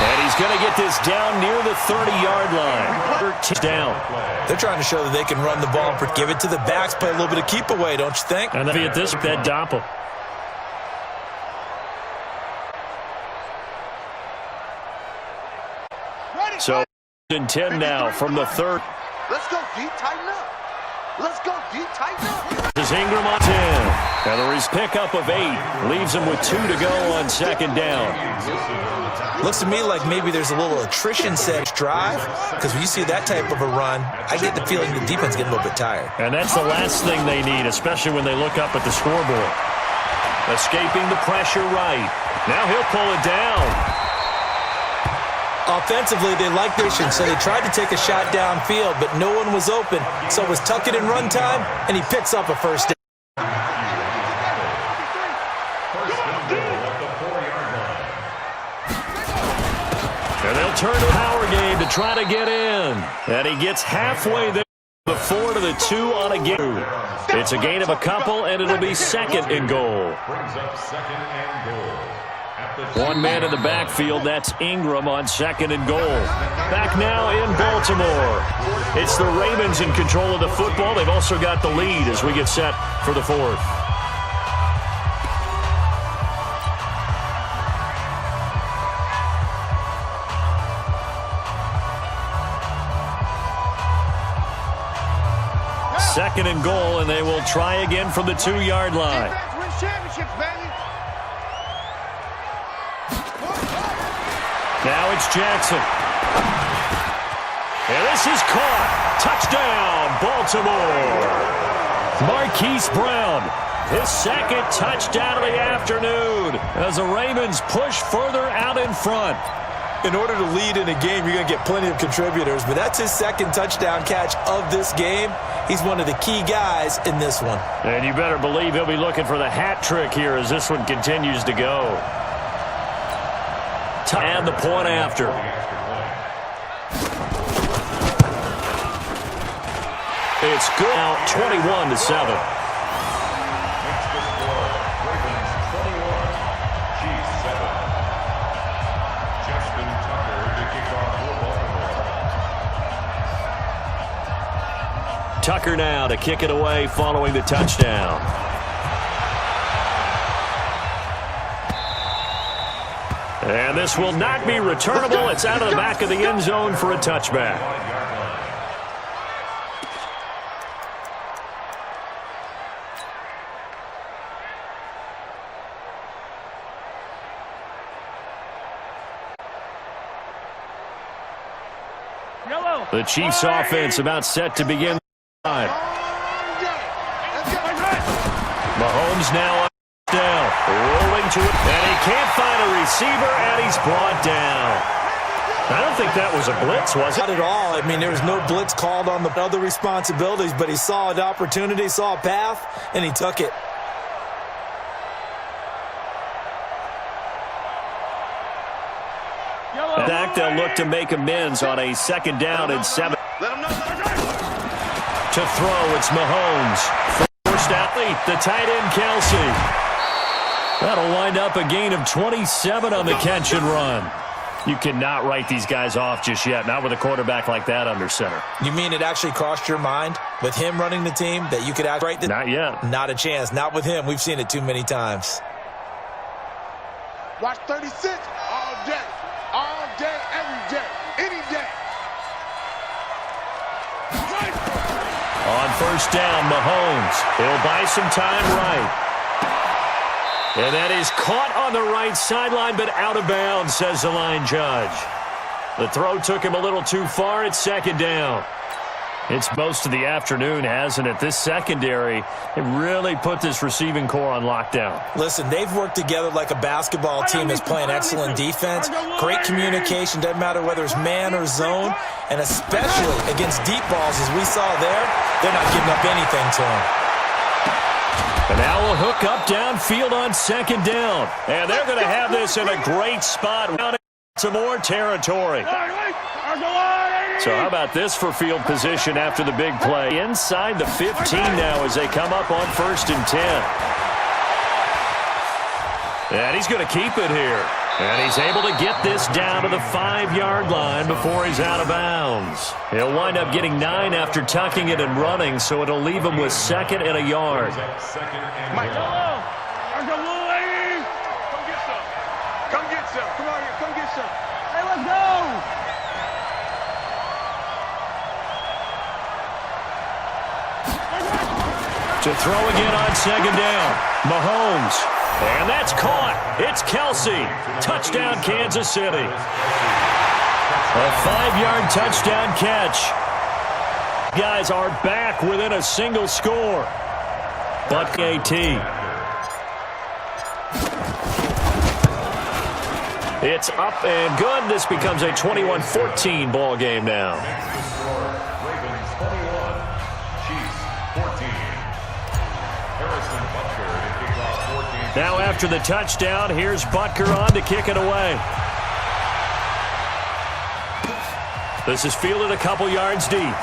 And he's going to get this down near the 30-yard line. Down. They're trying to show that they can run the ball, give it to the backs, play a little bit of keep away, don't you think? And at this, that Doppel. So, 10 now from the 3rd. Let's go deep, tighten up. Let's go deep, tighten up. This is Ingram on 10. And there is pickup of 8. Leaves him with 2 to go on 2nd down. Looks to me like maybe there's a little attrition set drive, because when you see that type of a run, I get the feeling the defense getting a little bit tired. And that's the last thing they need, especially when they look up at the scoreboard. Escaping the pressure right. Now he'll pull it down. Offensively, they like their shot, so they tried to take a shot downfield, but no one was open. So it was tuck it in run time, and he picks up a 1st down. And they'll turn to power game to try to get in. And he gets halfway there. The 4 to the 2 on a game. It's a gain of a couple, and it'll be 2nd and goal. Brings up 2nd and goal. 1 man in the backfield, that's Ingram on 2nd and goal. Back now in Baltimore. It's the Ravens in control of the football. They've also got the lead as we get set for the 4th. Second and goal, and they will try again from the 2-yard line. Now it's Jackson. And this is caught. Touchdown, Baltimore. Marquise Brown, his 2nd touchdown of the afternoon as the Ravens push further out in front. In order to lead in a game, you're going to get plenty of contributors, but that's his 2nd touchdown catch of this game. He's one of the key guys in this one. And you better believe he'll be looking for the hat trick here as this one continues to go. And the point after. It's good now, 21-7. Tucker now to kick it away following the touchdown. And this will not be returnable. It's out of the back of the end zone for a touchback. The Chiefs offense about set to begin. Mahomes now down, rolling to it, and he can't find a receiver, and he's brought down. I don't think that was a blitz, was it? Not at all. I mean, there was no blitz called on the other responsibilities, but he saw an opportunity, saw a path, and he took it. back, they'll look to make amends on a 2nd down and 7. To throw, it's Mahomes. First athlete, the tight end, Kelsey. That'll wind up a gain of 27 on the catch and run. You cannot write these guys off just yet, not with a quarterback like that under center. You mean it actually crossed your mind with him running the team that you could actually write the... Not yet. Not a chance. Not with him. We've seen it too many times. Watch 36 all day, every day, any day. On 1st down, Mahomes. He'll buy some time right. And that is caught on the right sideline, but out of bounds, says the line judge. The throw took him a little too far. It's 2nd down. It's most of the afternoon, hasn't it? This secondary, it really put this receiving core on lockdown. Listen, they've worked together like a basketball team that's playing excellent defense. Great communication, doesn't matter whether it's man or zone. And especially against deep balls, as we saw there, they're not giving up anything to them. And now a hook up downfield on 2nd down. And they're going to have this in a great spot. Some more territory. So how about this for field position after the big play? Inside the 15 now as they come up on 1st and 10. And he's going to keep it here. And he's able to get this down to the 5-yard line before he's out of bounds. He'll wind up getting 9 after tucking it and running, so it'll leave him with 2nd and a yard. Mike, come get some. Come on here, come get some. Hey, let's go. To throw again on 2nd down. Mahomes. And that's caught. It's Kelsey. Touchdown, Kansas City. A 5-yard touchdown catch. Guys are back within a single score. But AT. It's up and good. This becomes a 21-14 ball game now. Ravens 21, Chiefs 14. Harrison Butker to kick off 14. Now after the touchdown, here's Butker on to kick it away. This is fielded a couple yards deep.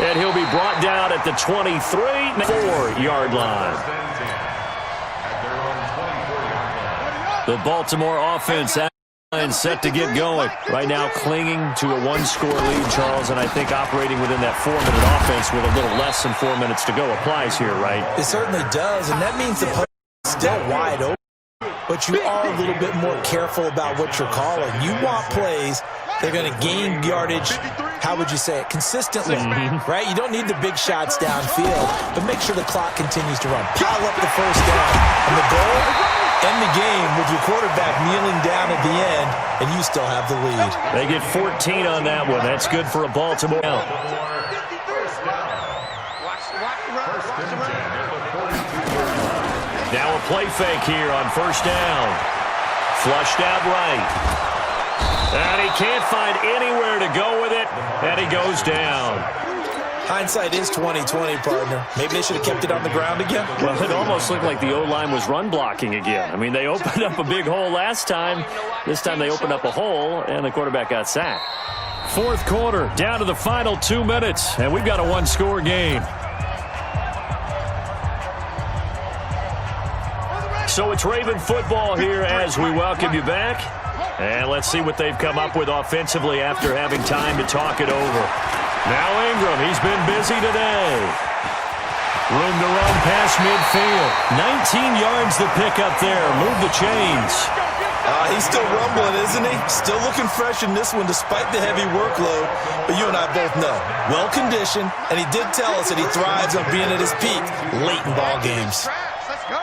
And he'll be brought down at the 23-4-yard line. The Baltimore offense set to get going. Right now clinging to a 1-score lead, Charles, and I think operating within that 4-minute offense with a little less than 4 minutes to go applies here, right? It certainly does, and that means the play is still wide open. But you are a little bit more careful about what you're calling. You want plays they're going to gain yardage, how would you say it, consistently, right? You don't need the big shots downfield, but make sure the clock continues to run. Pile up the 1st down. And the goal, end the game with your quarterback kneeling down at the end, and you still have the lead. They get 14 on that one. That's good for a Baltimore. Now a play fake here on 1st down. Flushed out right. And he can't find anywhere to go with it, and he goes down. Hindsight is 20/20, partner. Maybe they should have kept it on the ground again. Well, it almost looked like the O-line was run blocking again. I mean, they opened up a big hole last time. This time they opened up a hole, and the quarterback got sacked. 4th quarter, down to the final 2 minutes, and we've got a 1-score game. So it's Raven football here as we welcome you back. And let's see what they've come up with offensively after having time to talk it over. Now Ingram, he's been busy today. Room to run past midfield. 19 yards to pick up there. Move the chains. He's still rumbling, isn't he? Still looking fresh in this one despite the heavy workload. But you and I both know, well-conditioned, and he did tell us that he thrives on being at his peak late in ball games. Let's go.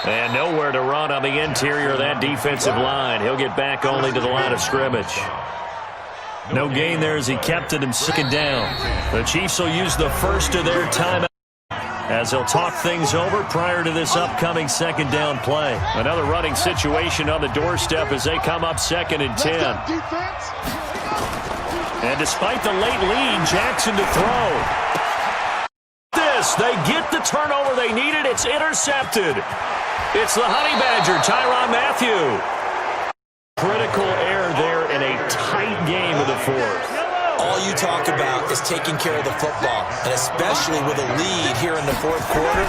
And nowhere to run on the interior of that defensive line. He'll get back only to the line of scrimmage. No gain there as he kept it in 2nd down. The Chiefs will use the first of their timeout as they'll talk things over prior to this upcoming 2nd down play. Another running situation on the doorstep as they come up 2nd and 10. And despite the late lead, Jackson to throw. this. They get the turnover they needed. It's intercepted. It's the Honey Badger, Tyrann Mathieu. Critical error there in a tight game of the fourth. All you talk about is taking care of the football, and especially with a lead here in the fourth quarter,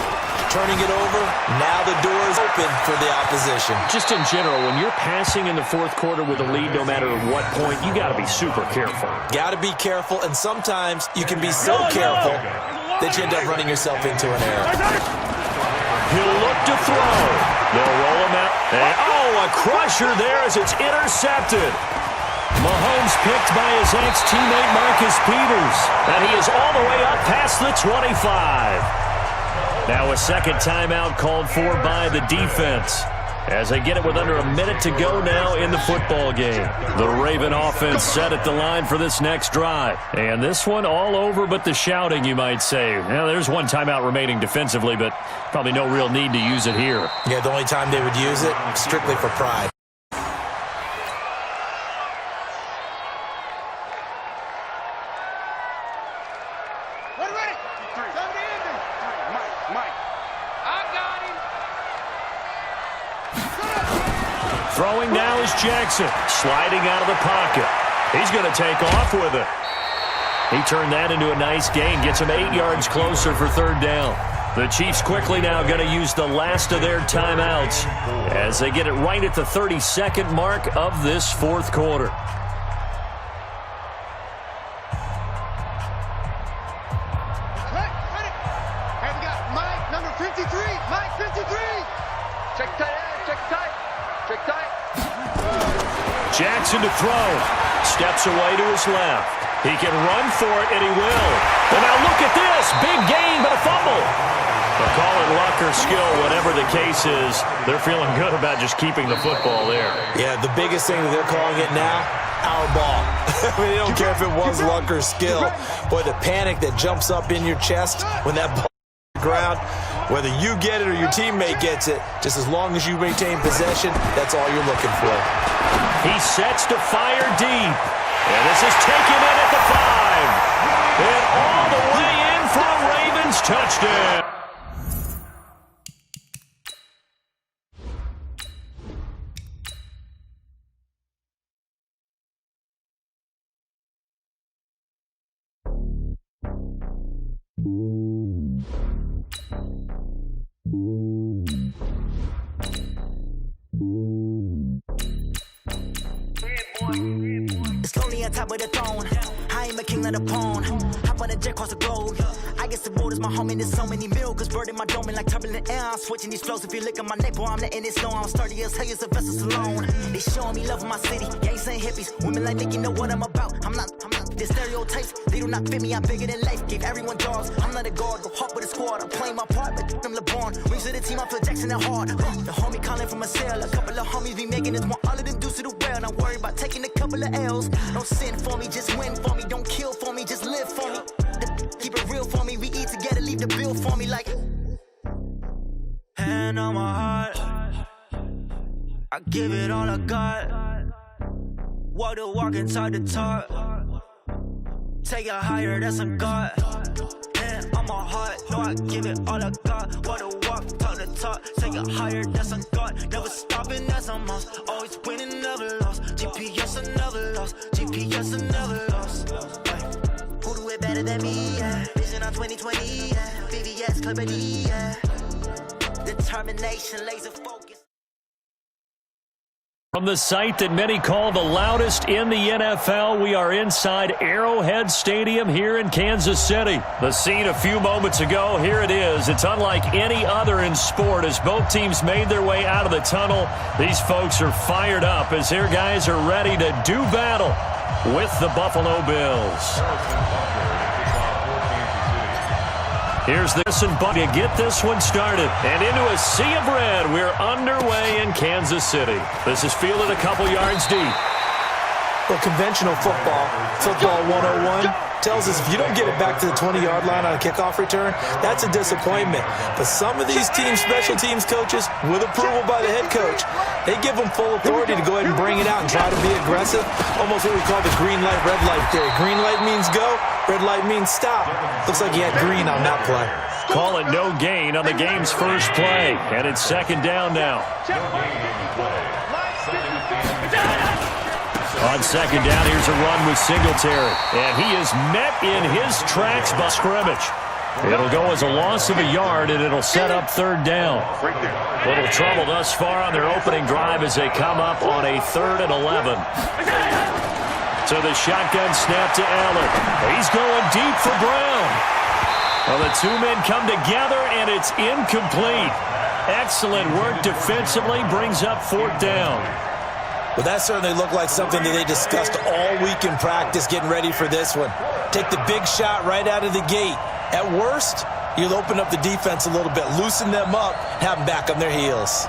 turning it over, now the door is open for the opposition. Just in general, when you're passing in the fourth quarter with a lead, no matter at what point, you got to be super careful. Got to be careful, and sometimes you can be so careful that you end up running yourself into an error. He'll look to throw. They'll roll him out. And, a crusher there as it's intercepted. Mahomes picked by his ex-teammate Marcus Peters. And he is all the way up past the 25. Now a second timeout called for by the defense as they get it with under a minute to go now in the football game. The Raven offense set at the line for this next drive. And this one all over but the shouting, you might say. Now, there's one timeout remaining defensively, but probably no real need to use it here. Yeah, the only time they would use it, strictly for pride. Throwing now is Jackson, sliding out of the pocket. He's going to take off with it. He turned that into a nice gain, gets him 8 yards closer for third down. The Chiefs quickly now going to use the last of their timeouts as they get it right at the 32nd mark of this fourth quarter. And we got Mike, number 53. Mike, 53. Check tight, check tight. Check tight. Jackson to throw. Steps away to his left. He can run for it, and he will. And now look at this. Big gain, but a fumble. They'll call it luck or skill, whatever the case is. They're feeling good about just keeping the football there. Yeah, the biggest thing that they're calling it now, our ball. I mean, they don't care if it was luck or skill. Boy, the panic that jumps up in your chest when that ball hits the ground, whether you get it or your teammate gets it, just as long as you maintain possession, that's all you're looking for. He sets to fire deep. And this is taken in at the 5. And all the way in for a Ravens touchdown. It's lonely on top of the throne. I am a king of the pawn. Hop on a jet across the globe. I guess the world is my home and there's so many miracles burning my dome like turbulent air. I'm switching these flows. If you look at my neck, boy, I'm letting it snow. I'm sturdy as hell as a vessel alone. They showing me love in my city. Gangs and hippies. Women like me, you know what I'm about. I'm not the stereotypes. They do not fit me. I'm bigger than life. Gave everyone jaws. I'm not a guard. Go hard with a squad. I'm playing my part, but I'm LeBron. Wings of the team, I feel Jackson and hard. The homie calling from a cell. A couple of homies be making this one. All of them dudes to the well. Not worried about taking a couple of L's. Don't sin for me, just win for me. Don't kill for me, just live for me. Keep it real for me. We eat together, leave the bill for me like. Hand on my heart, I give it all I got. Walk the walk inside the talk. Take it higher, that's a God. Hand on my heart, no, I give it all I got. Walk the walk, talk the talk. Take it higher, that's a God. Never stopping, that's a must. Always winning, never lost. GPS, I never lost. GPS, I never lost. Who do it better than me? Yeah. Vision on 2020. Yeah. VVS, Clipper D. Yeah. Determination, laser focus. From the site that many call the loudest in the NFL, we are inside Arrowhead Stadium here in Kansas City. The scene a few moments ago, here it is. It's unlike any other in sport as both teams made their way out of the tunnel. These folks are fired up as their guys are ready to do battle with the Buffalo Bills. Here's this and Buck to get this one started. And into a sea of red, we're underway in Kansas City. This is fielded a couple yards deep. Well, conventional football 101, tells us if you don't get it back to the 20-yard line on a kickoff return, that's a disappointment. But some of these teams, special teams coaches, with approval by the head coach, they give them full authority to go ahead and bring it out and try to be aggressive. Almost what we call the green light, red light theory. Green light means go, red light means stop. Looks like he had green on that play. Call it no gain on the game's first play. And it's second down now. On second down, here's a run with Singletary. And he is met in his tracks by scrimmage. It'll go as a loss of a yard, and it'll set up third down. Little trouble thus far on their opening drive as they come up on a 3rd and 11. So the shotgun snap to Allen. He's going deep for Brown. Well, the two men come together, and it's incomplete. Excellent work defensively, brings up 4th down. Well, that certainly looked like something that they discussed all week in practice getting ready for this one. Take the big shot right out of the gate. At worst, you'll open up the defense a little bit, loosen them up, have them back on their heels.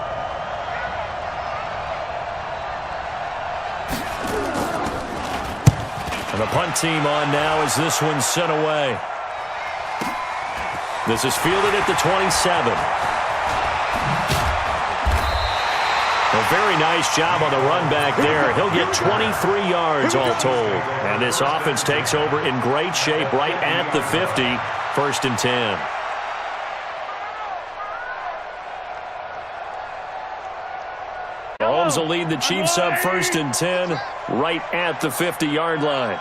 And the punt team on now as this one's sent away. This is fielded at the 27. A very nice job on the run back there. He'll get 23 yards all told. And this offense takes over in great shape right at the 50. 1st and 10. Mahomes will lead the Chiefs up 1st and 10 right at the 50-yard line.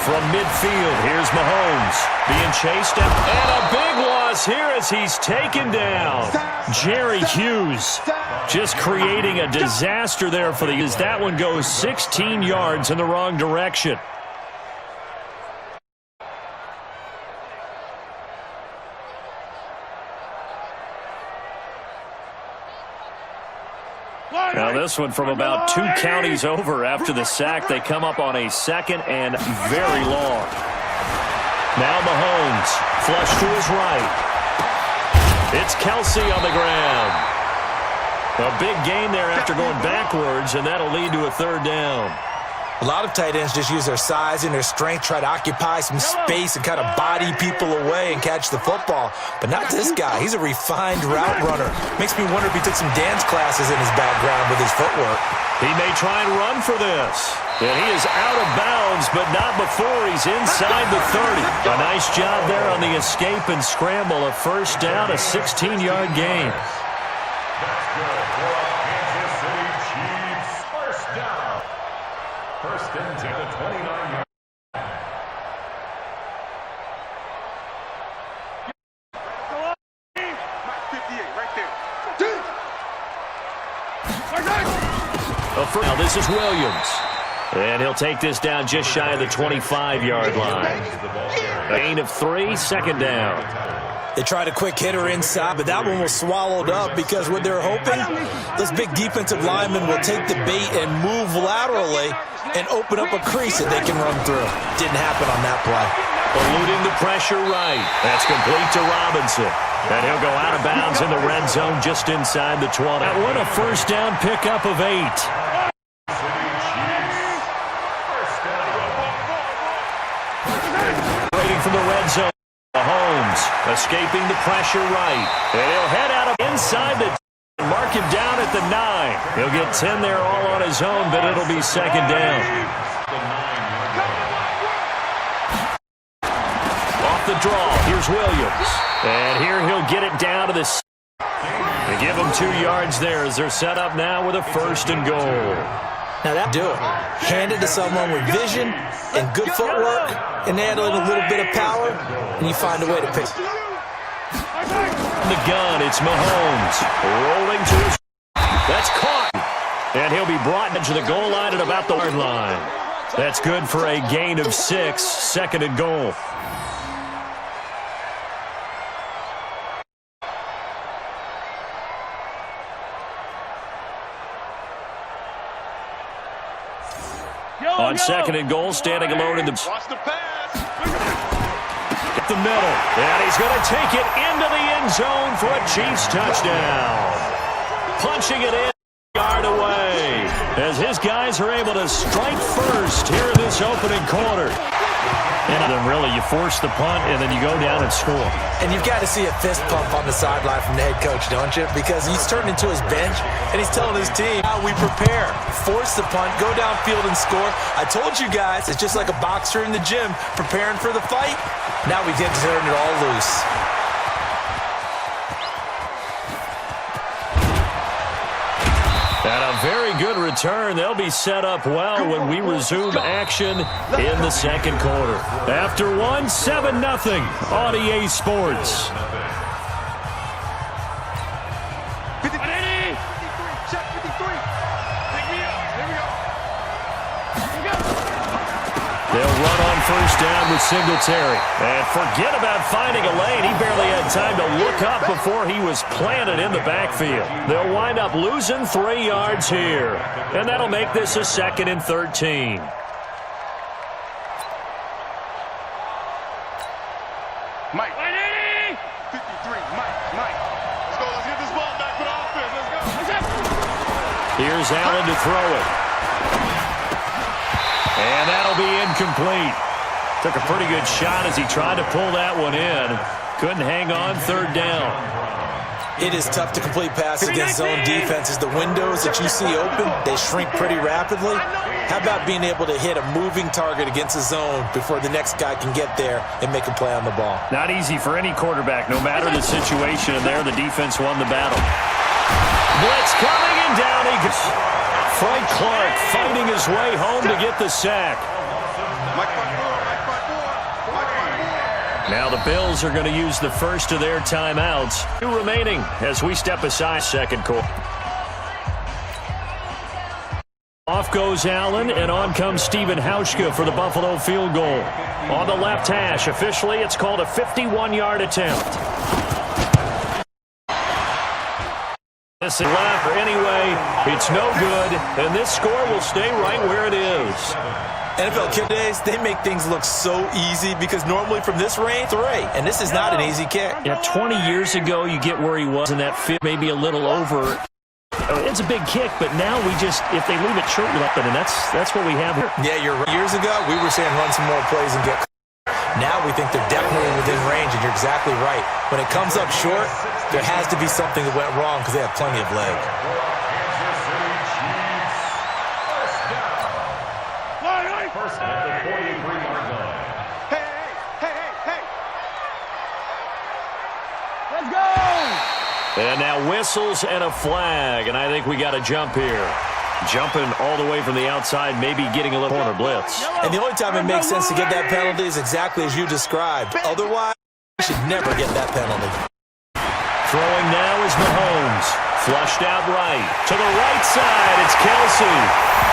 From midfield, here's Mahomes being chased up. And a big loss here as he's taken down. Jerry Hughes just creating a disaster there for the as that one goes 16 yards in the wrong direction. Now this one from about 2 counties over after the sack. They come up on a 2nd and very long. Now Mahomes, flush to his right. It's Kelsey on the ground. A big gain there after going backwards, and that'll lead to a 3rd down. A lot of tight ends just use their size and their strength, try to occupy some space and kind of body people away and catch the football. But not this guy. He's a refined route runner. Makes me wonder if he took some dance classes in his background with his footwork. He may try and run for this. And he is out of bounds, but not before he's inside the 30. A nice job there on the escape and scramble. A 1st down, a 16-yard gain. That's good for Kansas City Chiefs. 1st down. 1st and 10 to 29 yards. Now this is Williams. And he'll take this down just shy of the 25-yard line. Gain of 3, 2nd down. They tried a quick hitter inside, but that one was swallowed up because what they're hoping, those big defensive linemen will take the bait and move laterally and open up a crease that they can run through. Didn't happen on that play. Eluding the pressure right. That's complete to Robinson. And he'll go out of bounds in the red zone just inside the 20. What a 1st down pickup of 8. Waiting from the red zone. Mahomes escaping the pressure right. And he'll head out of inside the mark him down at the 9. He'll get 10 there all on his own, but it'll be 2nd down. Off the draw, here's Williams. And here he'll get it down to the They give him 2 yards there as they're set up now with a 1st and goal. Now that do it. Hand it to someone with vision and good footwork and add in a little bit of power, and you find a way to pick. The gun, it's Mahomes. Rolling to his... That's caught. And he'll be brought into the goal line at about the yard line. That's good for a gain of 6, 2nd and goal. On 2nd and goal, standing alone in the... Watch the pass. Get the middle. And he's going to take it into the end zone for a Chiefs touchdown. Punching it in, yard away. as his guys are able to strike first here in this opening quarter. And then really, you force the punt, and then you go down and score. And you've got to see a fist pump on the sideline from the head coach, don't you? Because he's turned into his bench, and he's telling his team how we prepare. Force the punt, go downfield and score. I told you guys, it's just like a boxer in the gym preparing for the fight. Now we get to turn it all loose. And a very good return. They'll be set up well when we resume action in the second quarter. After one, 7-0 on EA Sports. They'll run on first down with Singletary. And forget about finding a lane. He barely had time to look up before he was planted in the backfield. They'll wind up losing 3 yards here. And that'll make this a 2nd and 13. Mike. 53. Mike. Let's go. Let's get this ball back for the offense. Let's go. Here's Allen to throw it. And that'll be incomplete. Took a pretty good shot as he tried to pull that one in. Couldn't hang on 3rd down. It is tough to complete passes against zone defenses. The windows that you see open, they shrink pretty rapidly. How about being able to hit a moving target against a zone before the next guy can get there and make a play on the ball? Not easy for any quarterback, no matter the situation. And there, the defense won the battle. Blitz coming, and down he goes. Frank Clark fighting his way home to get the sack. Now the Bills are going to use the first of their timeouts. 2 remaining as we step aside second quarter. Off goes Allen, and on comes Stephen Hauschka for the Buffalo field goal. On the left hash, officially it's called a 51-yard attempt. This is left anyway. It's no good, and this score will stay right where it is. NFL kick days, they make things look so easy because normally from this range, 3, and this is not an easy kick. Yeah, 20 years ago, you get where he was, and that fit maybe a little over. It's a big kick, but now we just, if they leave it short, you're like, and that's what we have here. Yeah, you're right. Years ago, we were saying run some more plays and get. Now we think they're definitely within range, and you're exactly right. When it comes up short, there has to be something that went wrong because they have plenty of leg. First at the 43-yard line. Hey. Let's go! And now whistles and a flag, and I think we got to jump here. Jumping all the way from the outside, maybe getting a little corner blitz. And the only time it makes sense to get that penalty is exactly as you described. Otherwise, you should never get that penalty. Throwing now is Mahomes. Flushed out right. To the right side, it's Kelsey.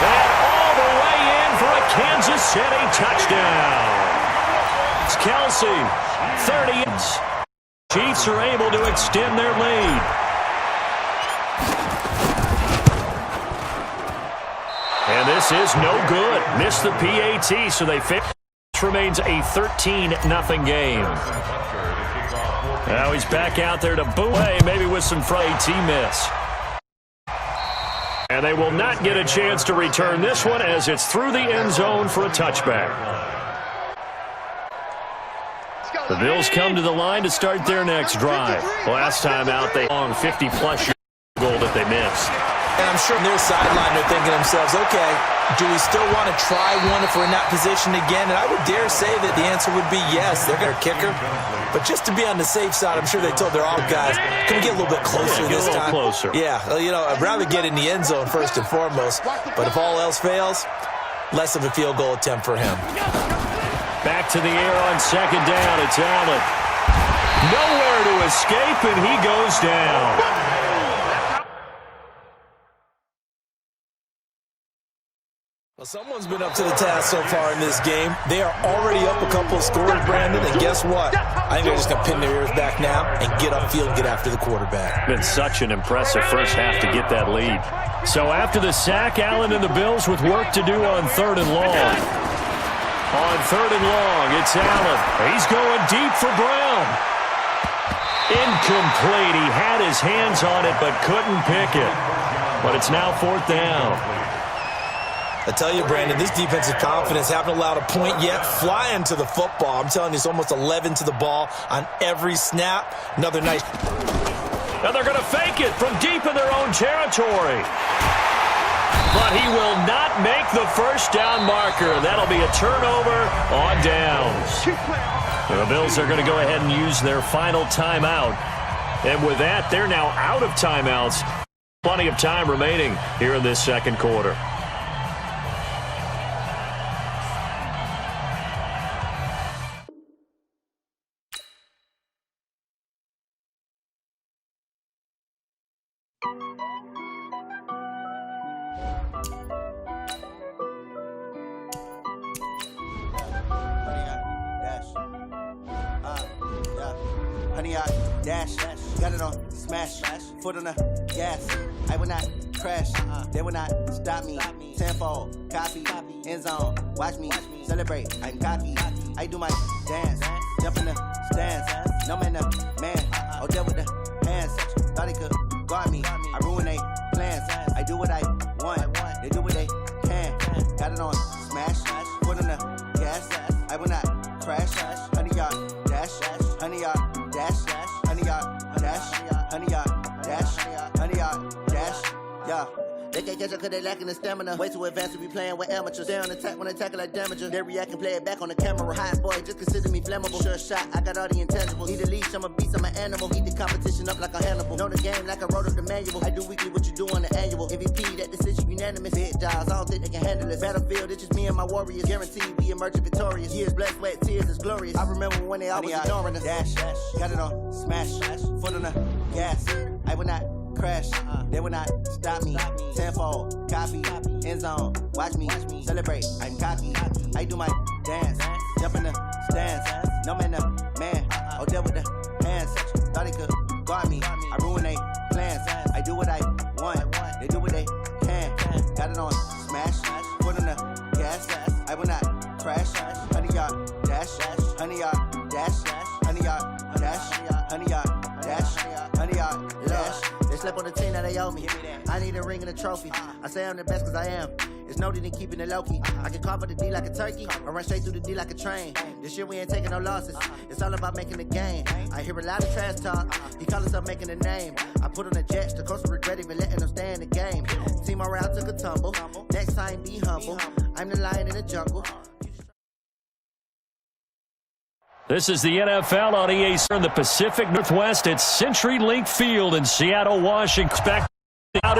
And all the way in for a Kansas City touchdown. It's Kelsey. 30 yards. Chiefs are able to extend their lead. And this is no good. Missed the PAT, so they fail. This remains a 13-0 game. Now he's back out there to boom, maybe with some AT miss. And they will not get a chance to return this one as it's through the end zone for a touchback. The Bills come to the line to start their next drive. Last time out, they long 50-plus yard goal that they missed. And I'm sure on their sideline they're thinking to themselves, okay, do we still want to try one if we're in that position again? And I would dare say that the answer would be yes. They're going to kicker. But just to be on the safe side, I'm sure they told their all guys, can we get a little bit closer this time? Closer. Yeah, you know, I'd rather get in the end zone first and foremost. But if all else fails, less of a field goal attempt for him. Back to the air on second down. It's Allen. Nowhere to escape, and he goes down. Well, someone's been up to the task so far in this game. They are already up a couple of scores, Brandon, and guess what? I think they're just going to pin their ears back now and get upfield and get after the quarterback. Been such an impressive first half to get that lead. So after the sack, Allen and the Bills with work to do on 3rd and long. On 3rd and long, it's Allen. He's going deep for Brown. Incomplete. He had his hands on it but couldn't pick it. But it's now 4th down. I tell you, Brandon, this defensive confidence haven't allowed a point yet. Flying to the football. I'm telling you, it's almost 11 to the ball on every snap. Another nice. Now they're going to fake it from deep in their own territory. But he will not make the first down marker. That'll be a turnover on downs. The Bills are going to go ahead and use their final timeout. And with that, they're now out of timeouts. Plenty of time remaining here in this second quarter. Dash, got it on, smash, foot on the gas. I will not crash, they will not stop me. Tenfold, copy, end zone, watch me celebrate. I'm cocky, I do my dance, jump in the stands. No man, man, oh there with the hands. Thought he could guard me, I ruin they plans. I do what I want, they do what they can. Got it on, smash, foot on the gas. I will not crash, 100-yard dash, 100-yard dash. 100-yard dash, 100-yard dash, 100-yard dash, yeah. They can't catch up cause they lacking the stamina. Way too advanced to be playing with amateurs. Stay on attack when they tackle like damager. They react and play it back on the camera. Hot boy, just consider me flammable. Sure shot, I got all the intangibles. Need a leash, I'm a beast, I'm an animal. Eat the competition up like a Hannibal. Know the game like I wrote up the manual. I do weekly what you do on the annual. MVP, that decision unanimous. Big jobs, I don't think they can handle this. Battlefield, it's just me and my warriors. Guaranteed we emerge victorious. Years, blood, sweat, tears, it's glorious. I remember when they always ignoring us. Dash, got it on, smash, foot on the gas. I will not crash, they will not stop me. Tenfold, copy, end zone, watch me celebrate. I'm cocky, I do my dance, jump in the stands. No man, man, oh there with the hands. Thought he could guard me, I ruin they plans. I do what I want, they do what they can. Got it on, smash, foot on the gas. I will not crash, 100-yard dash, 100-yard dash, 100-yard dash, 100-yard dash, 100-yard dash. They slept on the team that they owe me. I need a ring and a trophy. I say I'm the best cause I am. It's noted in keeping it low-key. I can carve up the D like a turkey or run straight through the D like a train. This year we ain't taking no losses. It's all about making the game. I hear a lot of trash talk. He call himself making a name. I put on the Jets. The coach will regret even letting them stay in the game. Team morale took a tumble. Next time be humble. I'm the lion in the jungle. This is the NFL on EA in the Pacific Northwest at CenturyLink Field in Seattle, Washington.